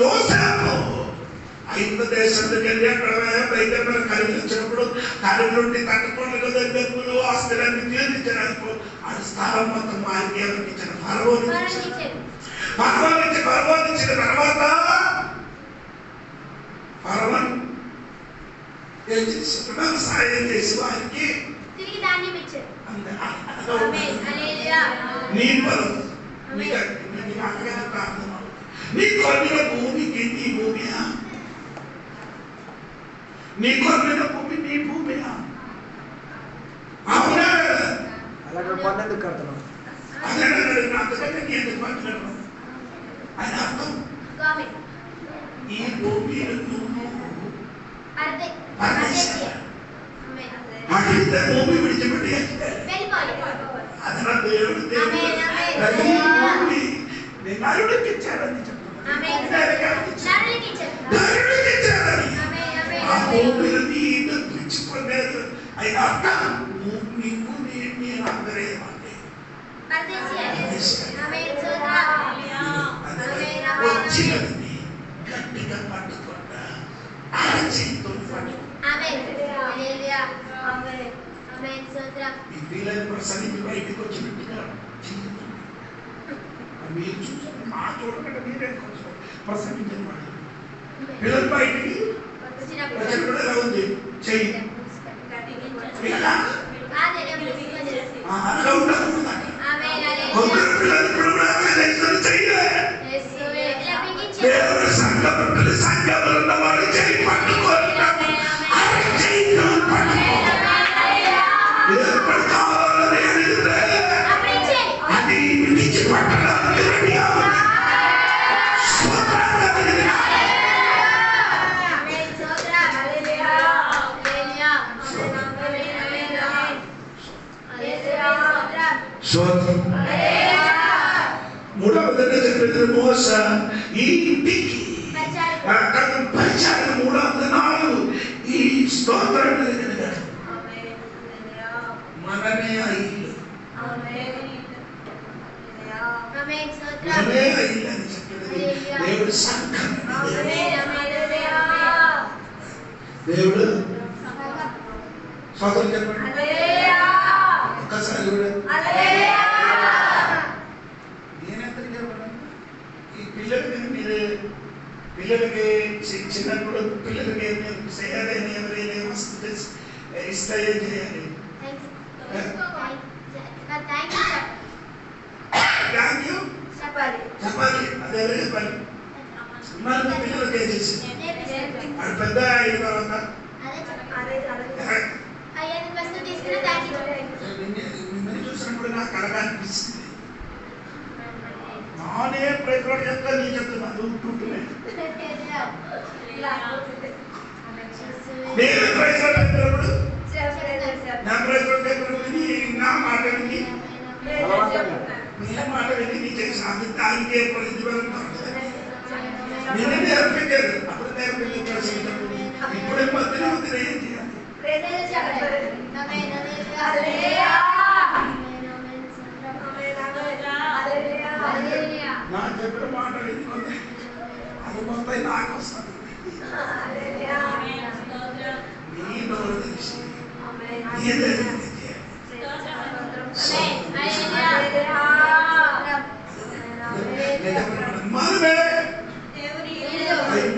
యోసేపు ఐదు దేశాలకు వెళ్ళి అక్కడ బయట కలిగించినప్పుడు దాని నుండి తట్టుకోలేదు డబ్బులు ఆస్తులన్నీ తీర్చారు. ఆ స్థలం మొత్తం మారికి ఎవరికి ఇచ్చారు? ఫరోన్ ఇచ్చిన తర్వాత ఫరోన్ ఏం చేశారు? వ్యవసాయం చేసి వారికి నీ బలం నీ కొద్దిన భూమికి నీ భూమియా? నీ కొద్దిన భూమి నీ భూమియా? అవునా? అలాగే పన్నెందుకు కడతాను అదే నాకంటే ఎందుకు మాట్లాడను? ఆయన అర్థం ఈ భూమి అడిగితే భూమి విడిచిపెట్టి అదన దేవుడు నరుడికి ఇచ్చారని చెప్తున్నాను. ఆ భూమిని నీకు విడిచిపోలేదు. ఆయన అర్థం నీకు నేను అందరేమంటే వచ్చినది గట్టిగా పట్టుకుంటా అరచేతో ఈ పిల్లలు ప్రసంగి బయటకు వచ్చినట్టుగా మీరు చూసారు. మా చూడకంటే మీరే ప్రసంగించండి. వాళ్ళు పిల్లలు బయటికి వచ్చినప్పుడు ఎలా ఉంది చెయ్యి అలా ఉండదు. కొందరు పిల్లలు ఇప్పుడు కూడా దేవుడు సంఘపట్టులు సంఘములు ఉన్నవాడు చెయ్యి పట్టుకుంటాము. ఎప్పుడు కావాలని అడిగితే అది విడిచి పట్టడానికి రెడీ అవ్వాలి. మూడవది చెప్పిన మోస ఈ ఇంటికి పరిచారం 304 ఈ స్తోత్రం మనమే ఇల్లు మనమే ఇల్లు అని చెప్పినది దేవుడు సంఘం. దేవుడు స్తోత్రం చెప్పండి ఒక్కసారి కూడా. ఈ పిల్లలకి చిన్నప్పుడు పిల్లలకి చేయాలని ఎవరైనా వస్తుంది ఇస్తాయో చేయాలి. చెప్పాలి అదే చెప్పాలి. మన పిల్లలకి ఏం చేసి అది పెద్ద అయిన తర్వాత నాకు అలాగా అనిపిస్తుంది. నానే ప్రయత్నం చెప్తా, నీ చెప్తున్నా ఉంటుంటున్నాయి. నేను ప్రయత్నం చెప్పినప్పుడు నా ప్రయత్నం చెప్పినప్పుడు నా మాట విని నీ మాట విని నీ చేసిన దానికి ఏ ప్రతిఫలం నిన్ను నేర్పించారు. అప్పుడు నేర్పించారు. ఇప్పుడు మధ్యలో ఏం చేయాలి? నా చెప్పిన మాట వినుకుంటే అది మొత్తం నాకు వస్తుంది. నీ నోరు తెలిసి మనమే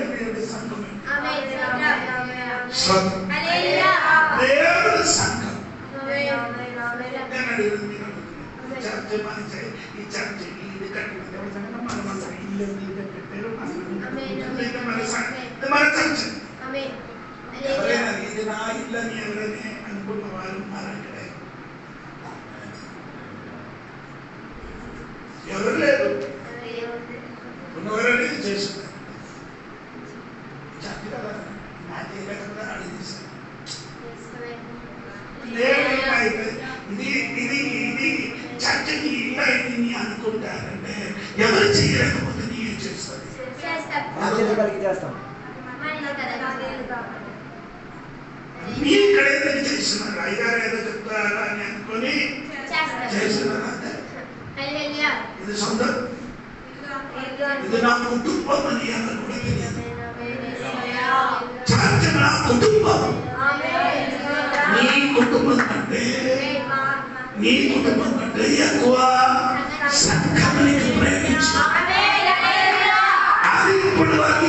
దేవుడి సంఘం. దేవుడి సంఘం. నేను అడిగింది చర్చ మనిషి ఈ చర్చ ఇది కట్టిన దేవుడి సంఘం మన ఇల్లు పెట్టారు. మన చర్చ ఎవరైనా ఇది నా ఇల్లు అని ఎవరైనా అనుకున్న వాళ్ళు ఉన్నారంటే ఎవరు లేరు. ఉన్నవారని చేస్తున్నారు. చర్చ కదా నాకే కదా అడిగేసారు. ఇది ఇది ఇది చర్చకి ఇల్లు అయింది అనుకుంటారంటే ఎవరు చేయలేకపోతే నేను చేస్తాను. మీ ఇక్కడ ఏదైనా చేస్తున్నారు, అయ్యారు ఏదో చెప్తారా అని అనుకొని చేస్తున్నారు. ఇది సొంతం, ఇది నా కుటుంబం అని అన్న కూడా తెలియదు. చర్చ నా కుటుంబం. నీ కుటుంబం కంటే ఎక్కువ సంఘాన్ని ప్రేమించు. అది ఇప్పుడు వరకు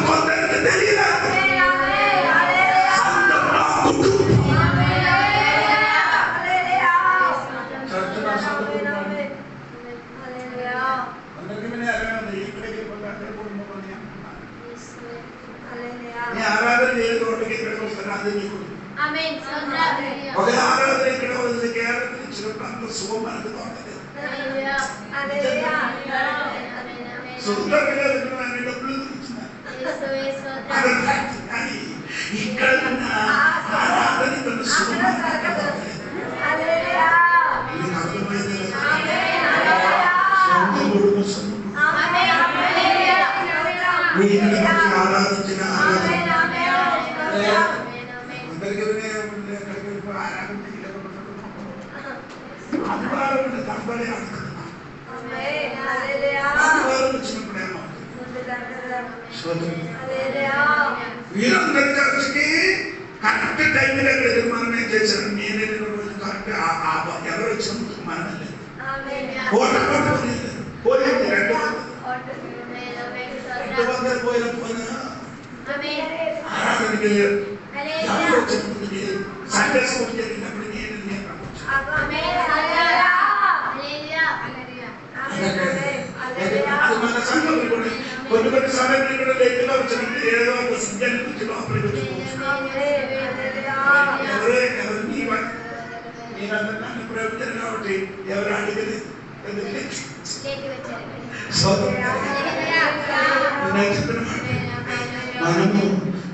కొందరికి తెలియదు. సంఘం నా కుటుంబం. చర్చ నా కుటుంబం. ఇక్కడికి ఆరాధన ఏ రోడ్డుకి ఇక్కడికి వస్తారు అదే నీకు. ఒక ఆరాధన ఇక్కడ ఇచ్చినప్పుడు అంత శుభం మనకు తోటలేదు. డబ్బులు కానీ ఇక్కడ ఉన్న ఆరాధన శుభం ఆరాధించిన ఆదివారం దంపలే అనుకున్నా. ఆదివారం వచ్చినప్పుడేమో వీరందరి చర్చకి కరెక్ట్ టైం లేదు. మనం ఏం చేశారు, నేనే రోజు కరెక్ట్ ఎవరు వచ్చినందుకు మనం లేదు. పోలేదు 200 పోయిన ఆరాధనకి ఎవరు వచ్చినప్పుడు సండే స్కూల్ జరిగినప్పుడు నేను మన సంఘం కొన్ని సమయంలో కూడా లేకుండా వచ్చినప్పుడు ఏదో ఒక సిద్ధాన్ని గురించి లోపలికి ఎవరు మీరందరూ నన్ను ప్రవచన కాబట్టి ఎవరు అడిగలేదు. మనము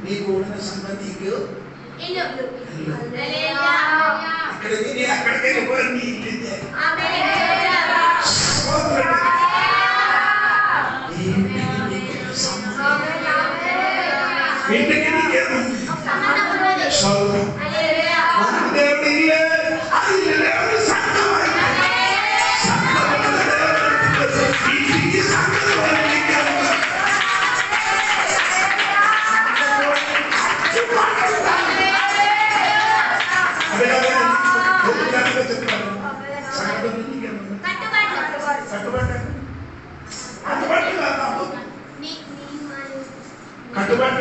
నీకు ఉన్న సంఘం నీకు ఇక్కడికి నీ అక్కడికి వెళ్ళిపోయి నీ ఇల్లు ఇంటికి నీకేముంది? దేవుడి ఇల్లే అది దేవుడి సంఘం. కట్టుబడి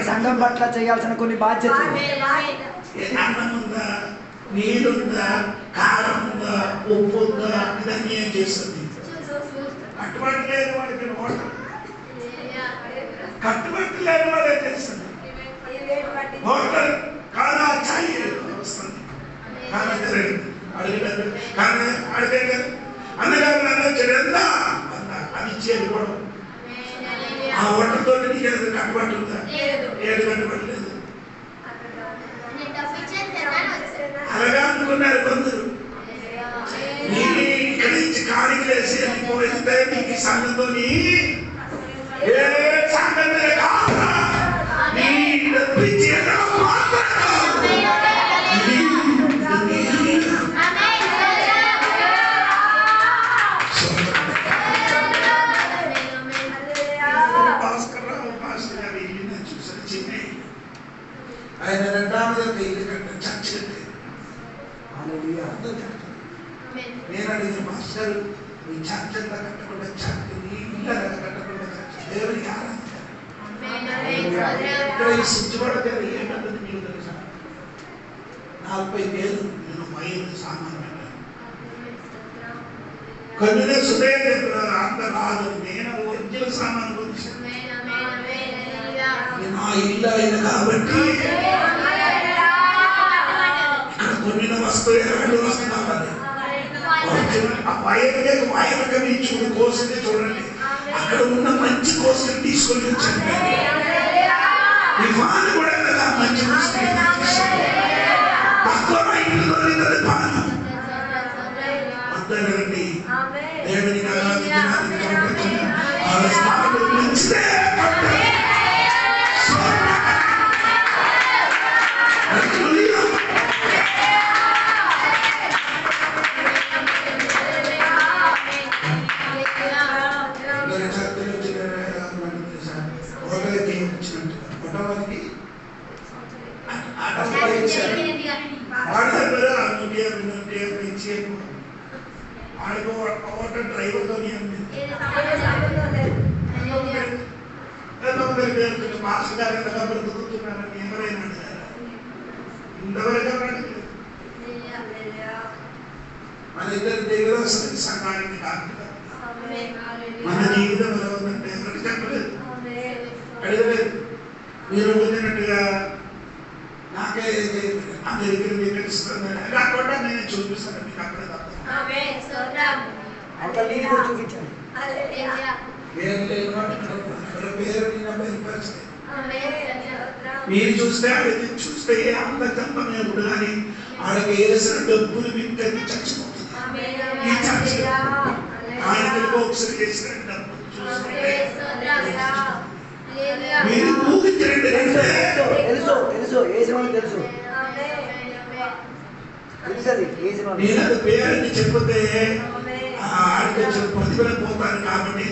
సంఘం పట్ల చేయాల్సిన కొన్ని బాధ్యతలు. అన్నం ఉందా, నీళ్ళుందా, కారం ఉందా, ఉప్పుగా ఇదన్నీ ఏం చేస్తుంది? కట్టుబడి లేని వాడికి హోటల్, కట్టుబడి లేని వాడు ఏం చేస్తుంది? హోటల్ కాదా చాయ్ వస్తుంది, కానీ అడిగేది కానీ అడిగేది అన్నగారు వచ్చాడు అది ఇచ్చేది కూడా ఆ హోటల్తో నీకు ఏదైనా కట్టుబడి ఉందా? ఏడు కట్టుబడి లేదు. అలాగా అనుకున్నారు కొందరు. ఇక్కడ నుంచి కాడికి లేసి వెళ్ళిపోయితే నీకు సంఘంతో ఏ సంఘం కాదా ఆయన రెండవది ఇల్లు కట్టిన చర్చ నేను అడిగిన మాస్టర్ మీ చర్చ ఎంత కట్టకుండా చర్చ నీ ఇల్లు కట్టకుండా చర్చ దేవునికి ఆరాధించారు. ఇక్కడ ఈ సిద్ధపడతారు ఏమంటుంది మీకు తెలుసా? 40 వేలు నేను మైలు సామాన్ పెట్టాను. కొన్ని సుదయం చెప్పినారు అంత రాదు, నేను ఒరిజినల్ సామాన్ కొనిస్తాను. నా ఇల్లు అయిన కాబట్టి కొన్నిన వస్తువు ఎలాంటి వస్తువు కావాలి? ఆ వాయనగా మీ చూడు కోసుని చూడండి, అక్కడ ఉన్న మంచి కోసుని తీసుకొని వచ్చాను. మీ వాను కూడా కదా మంచి తక్కువ ఇంట్లో పాను వద్దనండి. దేవునికి ఆరాధించడానికి మంచిదే. డ్రైవర్తో మాస్టర్ గారు ఎంతగా బ్రతుకుతున్నారని ఎవరైనా అడిగారా? ఇంతవరకు అడిగారు. మన ఇద్దరు దేవుడు సంఘానికి కాదు, మన జీవితం ఎలా ఉందంటే ఎవరికి చెప్పలేదు, అడగలేదు. మీరు వదిలినట్టుగా నాకే అందరికి వికటిస్తుంది కాకుండా నేను చూపిస్తాను మీకు అప్పుడే తప్ప చూపించాను. మీరు చూస్తే ఆడికి చూస్తే అంత గంపమే ఉంటుంది, కానీ ఆడకి వేసిన డబ్బులు వింటే చచ్చిపోతుంది. ఆయనకి ఒకసారి చేసిన డబ్బులు చూస్తే మీరు ఊహించండి. తెలుసు తెలుసు ఏసినోళ్ళు తెలుసు. నేను అది పేరుని చెప్పితే ఆడికి వచ్చిన ప్రతిభలు పోతాను కాబట్టి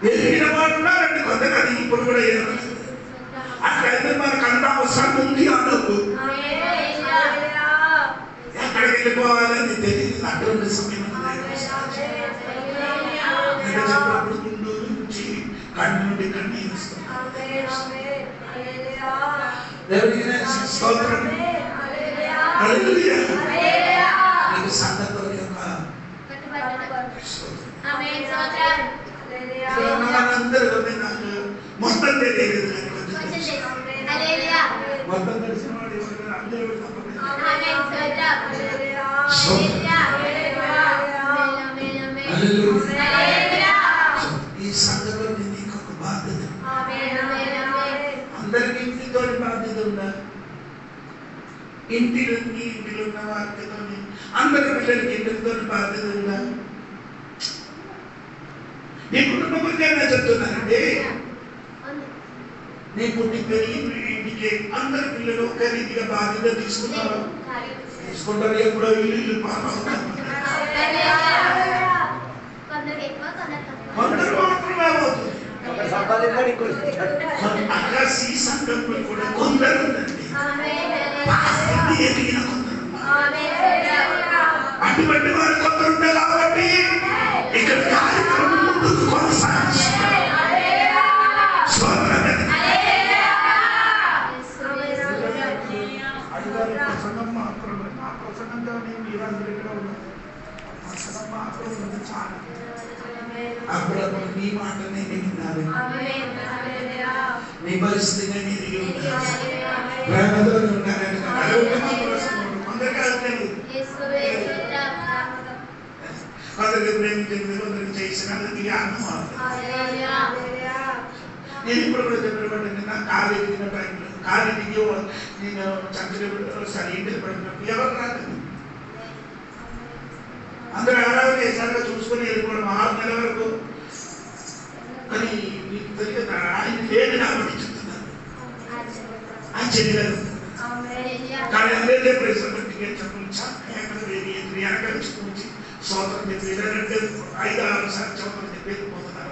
ఎదిగిన వాడు ఉన్నారండి కొందరు. అది ఇప్పుడు కూడా ఏమవుతుంది అట్లయితే మనకు అంత అవసరం ఉంది అన్నప్పుడు ఎక్కడికి వెళ్ళిపోవాలని తెలియదు. అటువంటి సమయం చెప్పినప్పుడు గుండూరు నుంచి కన్ను నుండి కన్నీరు వస్తుంది. నీకు సంగతుల యొక్క అందరూ నాకు మొత్తం తెలియదు, మొత్తం తెలిసిన వాడు అందరూ ఈ సంఘంలో నీకు ఒక బాధ్యత. అందరికి ఇంటితో బాధ్యత ఉందా? ఇంటిలో ఉన్న బాధ్యత, అందరి పిల్లలకి ఇంటితో బాధ్యత ఉందా? నీ కుటుంబం గురించి చెప్తున్నానండి. నీ పుట్టి పెరిగి ఇంటికి అందరి పిల్లలు ఒక రీతిగా బాధ్యత తీసుకున్నారు. తీసుకుంటారు ఎప్పుడో ఇల్లు పాలవుతారు. కొందరు మాత్రమే అవుతుంది. అట్లా ఈ సందర్భంలో కూడా కొందరు ఉందండి, ఎదిగిన కొందరు. అటువంటి వారు కొందరు ఉంటారు కాబట్టి ఇక్కడ కార్యక్రమం ముందుకు కొనసాగిస్తారు. ప్రసంగం మాత్రం నా ప్రసంగంగా మీరందరూ ఇక్కడ ఉన్నారు. ప్రసంగం మాత్రం ఉంది చాలా. అప్పుడప్పుడు నీ మాట నేను విన్నాను. నీ పరిస్థితిని మీరు ప్రేమతో ఉన్నారంటే కొందరికి ప్రేమించింది కొందరికి చేసిన నేను ఇప్పుడు కూడా చెప్పబడింది. నా కాలు ఎదిగిన టైంలో కాలు ఎదిగి నేను చంద్రుడు సరే ఇంటికి పడినప్పుడు ఎవరు రాలేదు. అందరూ ఆరాధన చేశారుగా చూసుకొని వెళ్ళిపోవడం 6 నెలల వరకు. కానీ మీకు తెలియదు ఆయన లేని కాబట్టి చెప్తున్నాను. ఆయన చెల్లిగారు కానీ అందరికీ ప్రశ్నకి చెప్పండి ఎక్కడ వేరే వెనక నుంచి సోదరం చెప్పి 5-6 సార్లు చదువుతారు చెప్పి వెళ్ళిపోతున్నారు.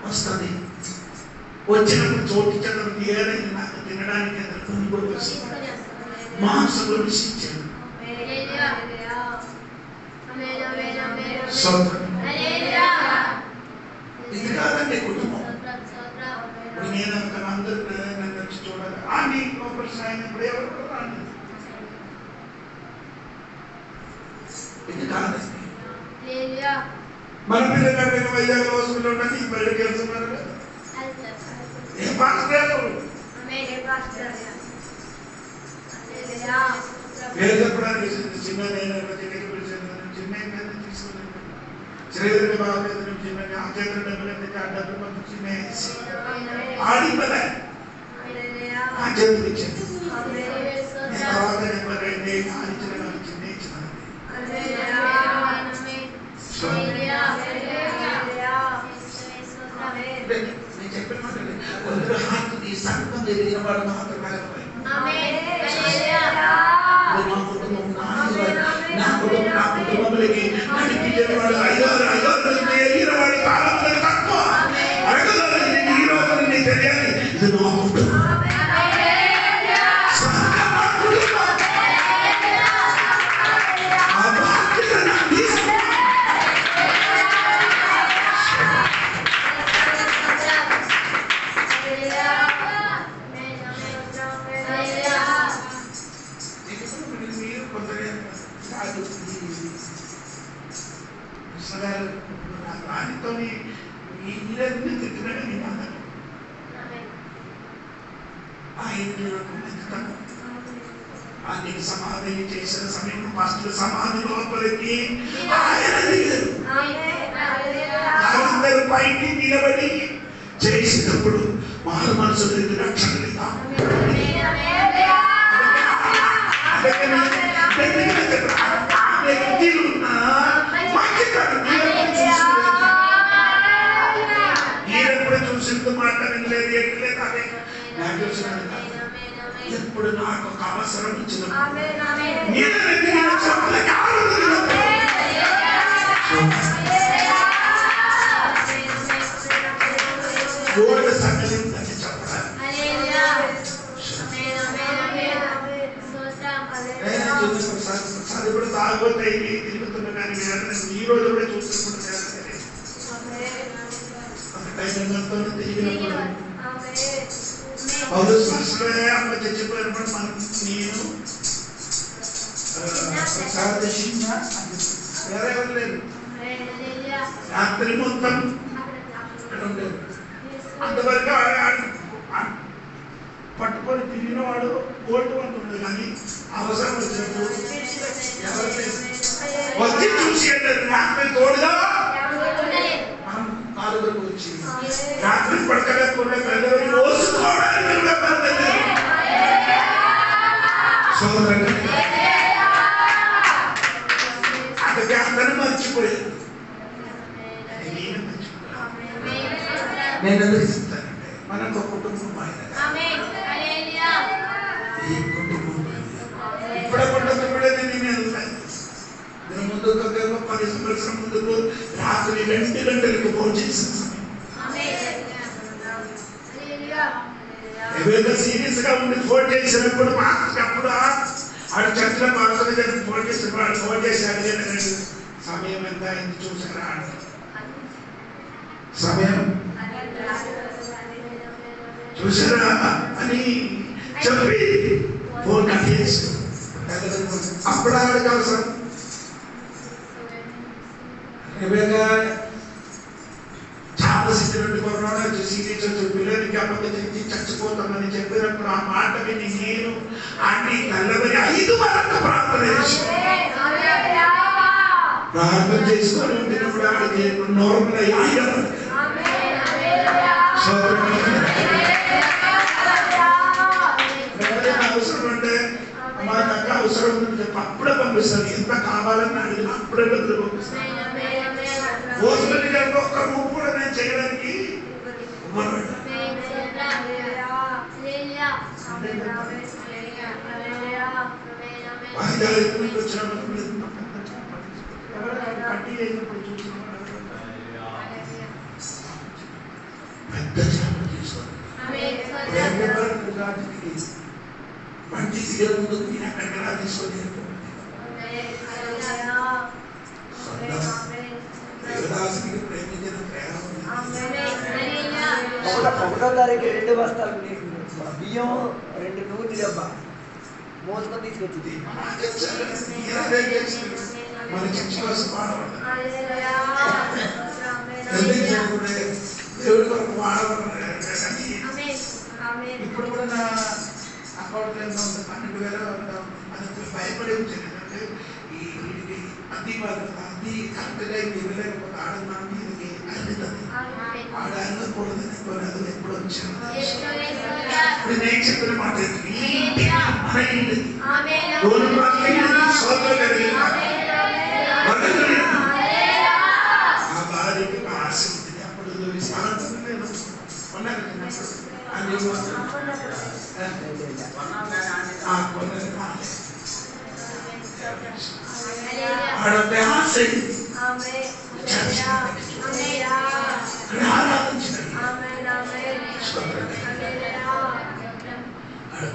వస్తుంది వచ్చినప్పుడు చోటు చదువు ఏదైనా నాకు తినడానికి కొన్ని కూడా వస్తుంది. మాంసంలో విషించాను. ఇది కాదండి కుటుంబం. నేను అందరూ నన్ను వచ్చి చూడాలి అని లోపలికి అయినప్పుడు ఎవరు కూడా రాండి. ఇది కాదండి. మన పిల్లలు వైజాగ్ హాస్పిటల్ ఉండండి ఈ బయటకు వెళ్తున్నారు. ఏం పాస్టర్ పేరు చెప్పడానికి చిన్న శ్రీధరి బాబు చిన్న ఆచేతన డబ్బులు చిన్న ఆడిపోలే ఆ చేతులు ఇచ్చాను. తర్వాత చెప్పారండి ఆడించిన నాకు చిన్న ఇచ్చినాను. నేను చెప్పిన మాట కొందరు హార్ట్ ఈ సంఘం ఎదిగిన వాడు మాత్రం కాకపోయింది. నా కుటుంబంలోకి నడిపించేవాడు 5-6 ఎదిగిన వాడు కాలంలో తక్కువ అడగదు. ఈ రోజు నీకు తెలియాలి ఇది నా కుటుంబం. ఆయనకి సమాధి చేసిన సమయంలో ఫస్ట్ సమాధి లోపలికి ఆయన దిగారు. అందరూ పైకి నిలబడి చేసినప్పుడు వాళ్ళ మనసులో రక్షణ లేదా ఈయనప్పుడు చూసింది మాట వినలేదు ఎట్లేదు. అదే నాకు చూసినాను ఎప్పుడు నాకు ఒక అవసరం ఇచ్చినప్పుడు గోడ సంగతి ఉందని చెప్పడానికి ఇప్పుడు తాగోతాయి తిరుగుతున్నా కానీ ఈ రోజు కూడా చూసుకుంటున్నాను. తిరిగినప్పుడు అమ్మ చచ్చిపోయినప్పుడు మనం నేను వేరెవరు లేదు. రాత్రి మొత్తం ఉండేది. అంతవరకు పట్టుకొని తిరిగిన వాడు ఓటు అంటుండదు. కానీ అవసరం వచ్చినప్పుడు ఎవరు లేదు. వచ్చి చూసి రాత్రి తోడుగా మనం కాలువకు వచ్చి రాత్రి పడకలేకుండా ప్రజలు మోసుకోవడానికి అందుకే అందరూ మర్చిపోయారు. నేను మర్చిపోయాను. నేను ఎందుకు చెప్తానంటే మనకు ఒక కుటుంబం ఆయన ఈ కుటుంబం ఇప్పుడే నేను వెళ్తాను. నేను ముందు 10 సంవత్సరం ముందుకు రాత్రి 2 గంటలకు ఫోన్ చేసిన సమయం ఏదైనా సీరియస్ గా ఉండి ఫోన్ చేసినప్పుడు అప్పుడు ఆడు చర్చలో పాల్గొని జరిగి ఫోన్ చేసిన వాడు ఫోన్ చేశాడు. సమయం ఎంత అయింది చూసారా సమయం చూసారా అని చెప్పి ఫోన్ కట్ చేసి అప్పుడు ఆవిడకి అవసరం చాలా సిద్ధి కొన్నాడు పిల్లలకి అప్పటి నుంచి చచ్చిపోతామని చెప్పినప్పుడు ఆ మాట విని నేను అన్ని తెల్లబడి 5 వరకు ప్రార్థన చేసుకొని ఉంటున్నప్పుడు ఆడికి నార్మల్ అయ్యి అవసరం అంటే మా దగ్గర అవసరం ఉందని చెప్పి అప్పుడే పంపిస్తాను. ఎంత కావాలని అడిగిన అప్పుడే బదులు పంపిస్తాను. ఒక్క రూపు కూడా నేను చేయడానికి మంచి సీఎం ముందు నేను ఎక్కడికైనా తీసుకొని దేవదాసునికి ప్రేమించిన ప్రేమ 1వ తారీఖు 2 బస్తాలు బియ్యం 2 నూతి డబ్బా మోసుకొని తీసుకొచ్చింది. మన దేవుడి కొరకు వాడబడ్డారు. ఇప్పుడు కూడా నా అకౌంట్ 12,000 అది భయపడి వచ్చాను. ఎందుకంటే ఈ వీటికి అతి కరెక్ట్గా ఇవ్వలేకపోతే ఆడదానికి ఇది అందుతుంది. ఆడకూడదని కొనదు ఎప్పుడు వచ్చాను. ఇప్పుడు నేను చెప్పిన మాట మన ఇంటికి ఆ భార్యకి ఆశ ఉంటుంది. అప్పుడు సాయంత్రం నేను కొన్నాను ఆడపై ఆశ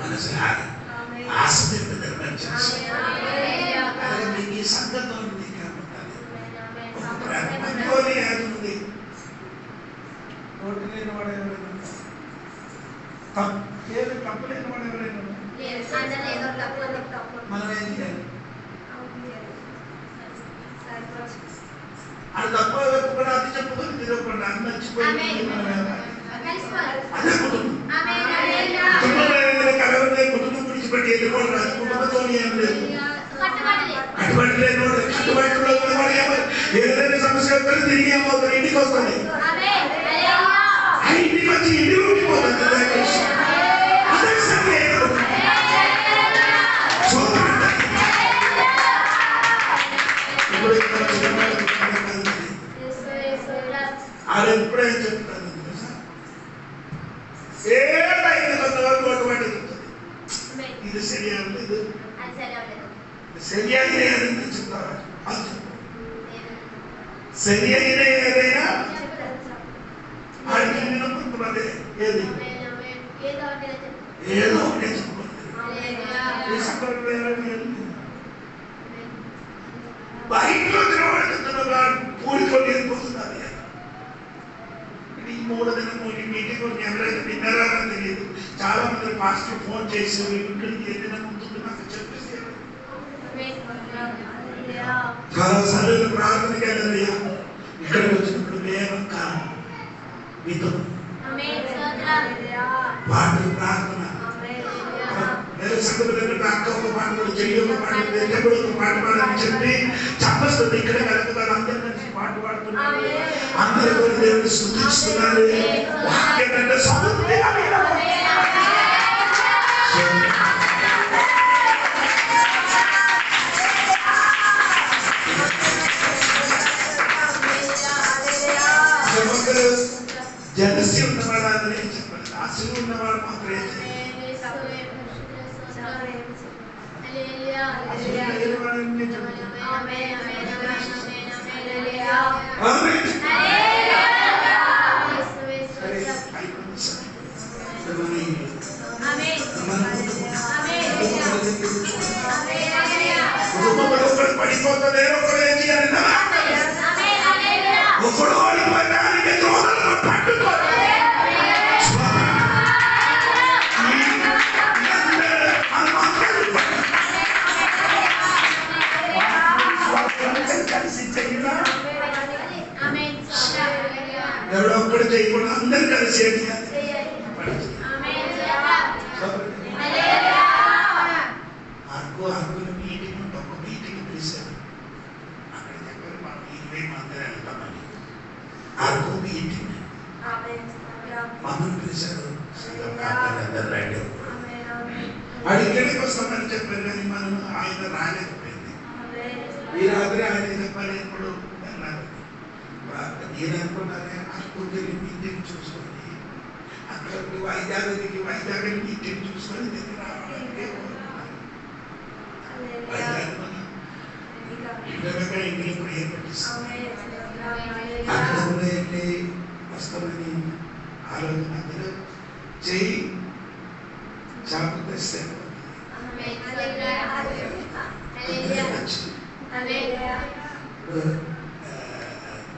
మనసు ఆశ మీకు ఈ సంగతి ఉంది కాబట్టి ఉంది. రోడ్డు లేని వాడు ఎవరైనా తప్పు లేని వాడు ఎవరైనా మనం ఏం చేయాలి? అది తప్ప కూడా అది చెప్పుకొని తిరగకుండా అది మర్చిపోయి అదే కుటుంబం విడిచిపెట్టి వెళ్ళిపోవడం రాదు. కుటుంబంతో ఏం లేదు. కట్టుబడి లేని కట్టుబడిలో ఏదైనా సమస్య వస్తే తిరిగి ఏమవుతారు? ఇంటికి వస్తుంది. ఇంటికి వచ్చి ఇంటికి ఉండిపోతుంది. అదే సరే అది ఎప్పుడైనా చెప్తాను. ఏదైనా కొంతవరకు ఒకటి ఇది సరియాదు లేదు సరి అయిన చెప్తారా? సరి అయిన ఏదైనా ఆడికి కొంతమంది ఏది ఏదో ఒకటే బయటలో తినవాడు కూలికొని వెళ్ళిపోతున్నారు. ఈ 3 దినం మీటింగ్ ఎవరైనా విన్నారా అని తెలియదు. చాలా మంది పాస్టర్ ఫోన్ చేసి ఇక్కడికి వెళ్ళిన ముందు నాకు చెప్పేసి చాలా సార్లు ప్రార్థనకి వెళ్ళాలయ్యా. ఇక్కడికి వచ్చినప్పుడు వేగం కాదు మీతో పాటలు ప్రార్థన అక్క ఒక పాట కూడా చెయ్యి ఒక పాట కూడా ఒక పాట పాడని చెప్పి చెప్పేస్తుంది. ఇక్కడ కలుగుతారు. అందరూ కలిసి పాట పాడుతున్నారు. అందరూ కూడా దేవుడిని స్తుతిస్తున్నారు. వాక్యం సమృద్ధి జలసి ఉన్నవాడు అని చెప్పాలి. ఆశలు ఉన్నవాడు మాత్రమే పడిపోతుంది. ఒకడు ఓడిపోయినానికి తోదలను పట్టుకోవాలి. అనుమానం చేయకుండా అందరు కలిసి ఏంటి అర్గుని మీటింగ్ ఉంటే ఒక మీటింగ్ పిలిచారు. అక్కడ చెప్పారు మనం 20 మంది వెళ్తామని. అర్గు మీటింగ్ మమ్మల్ని పిలిచారు. అందరు రెడీ వాడు ఇక్కడికి వస్తామని చెప్పారు కానీ మనం ఆయన రాలేకపోయింది. ఈ రాత్రి ఆయన చెప్పాలి ఇప్పుడు వెళ్ళాలి. నేను అనుకున్నానే అర్గుకి మీటింగ్ చూసుకొని అక్కడ వైజాగ్ మీటింగ్ చూసుకొని దగ్గర రావాలంటే వస్తామని ఆలోచన అందరూ చేయి చాపు తెస్తే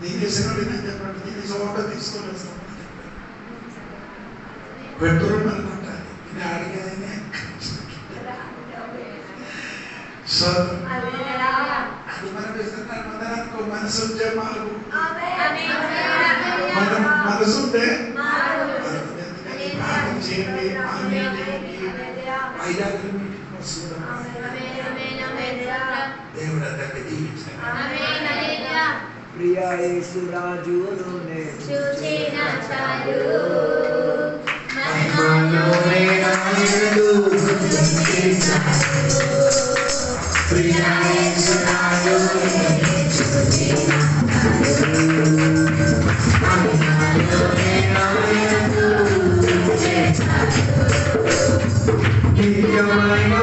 దీనేశ్వరుడు నేను చెప్పండి దీనేశ్వర ఒక తీసుకొని వస్తామని చెప్పాను. పెట్రోల్ మనం కొట్టాలి నేను అడిగేది సో అది మనం ఇస్తున్నాం మనకు మనసు ఉంటే మాకు మనసు ఉంటే ప్రార్థన చేయండి. వైజాగ్ మీటింగ్ వస్తున్నాం. దేవుడు అందరికీ దీవించాడు. ప్రియా యేసు రాజును నేను చూచిన చాలు మహిమలోనే నాయకుడు ప్రియా యేసు రాజును చూచిన మహిమలోనే నాయకుడు నిత్యమైన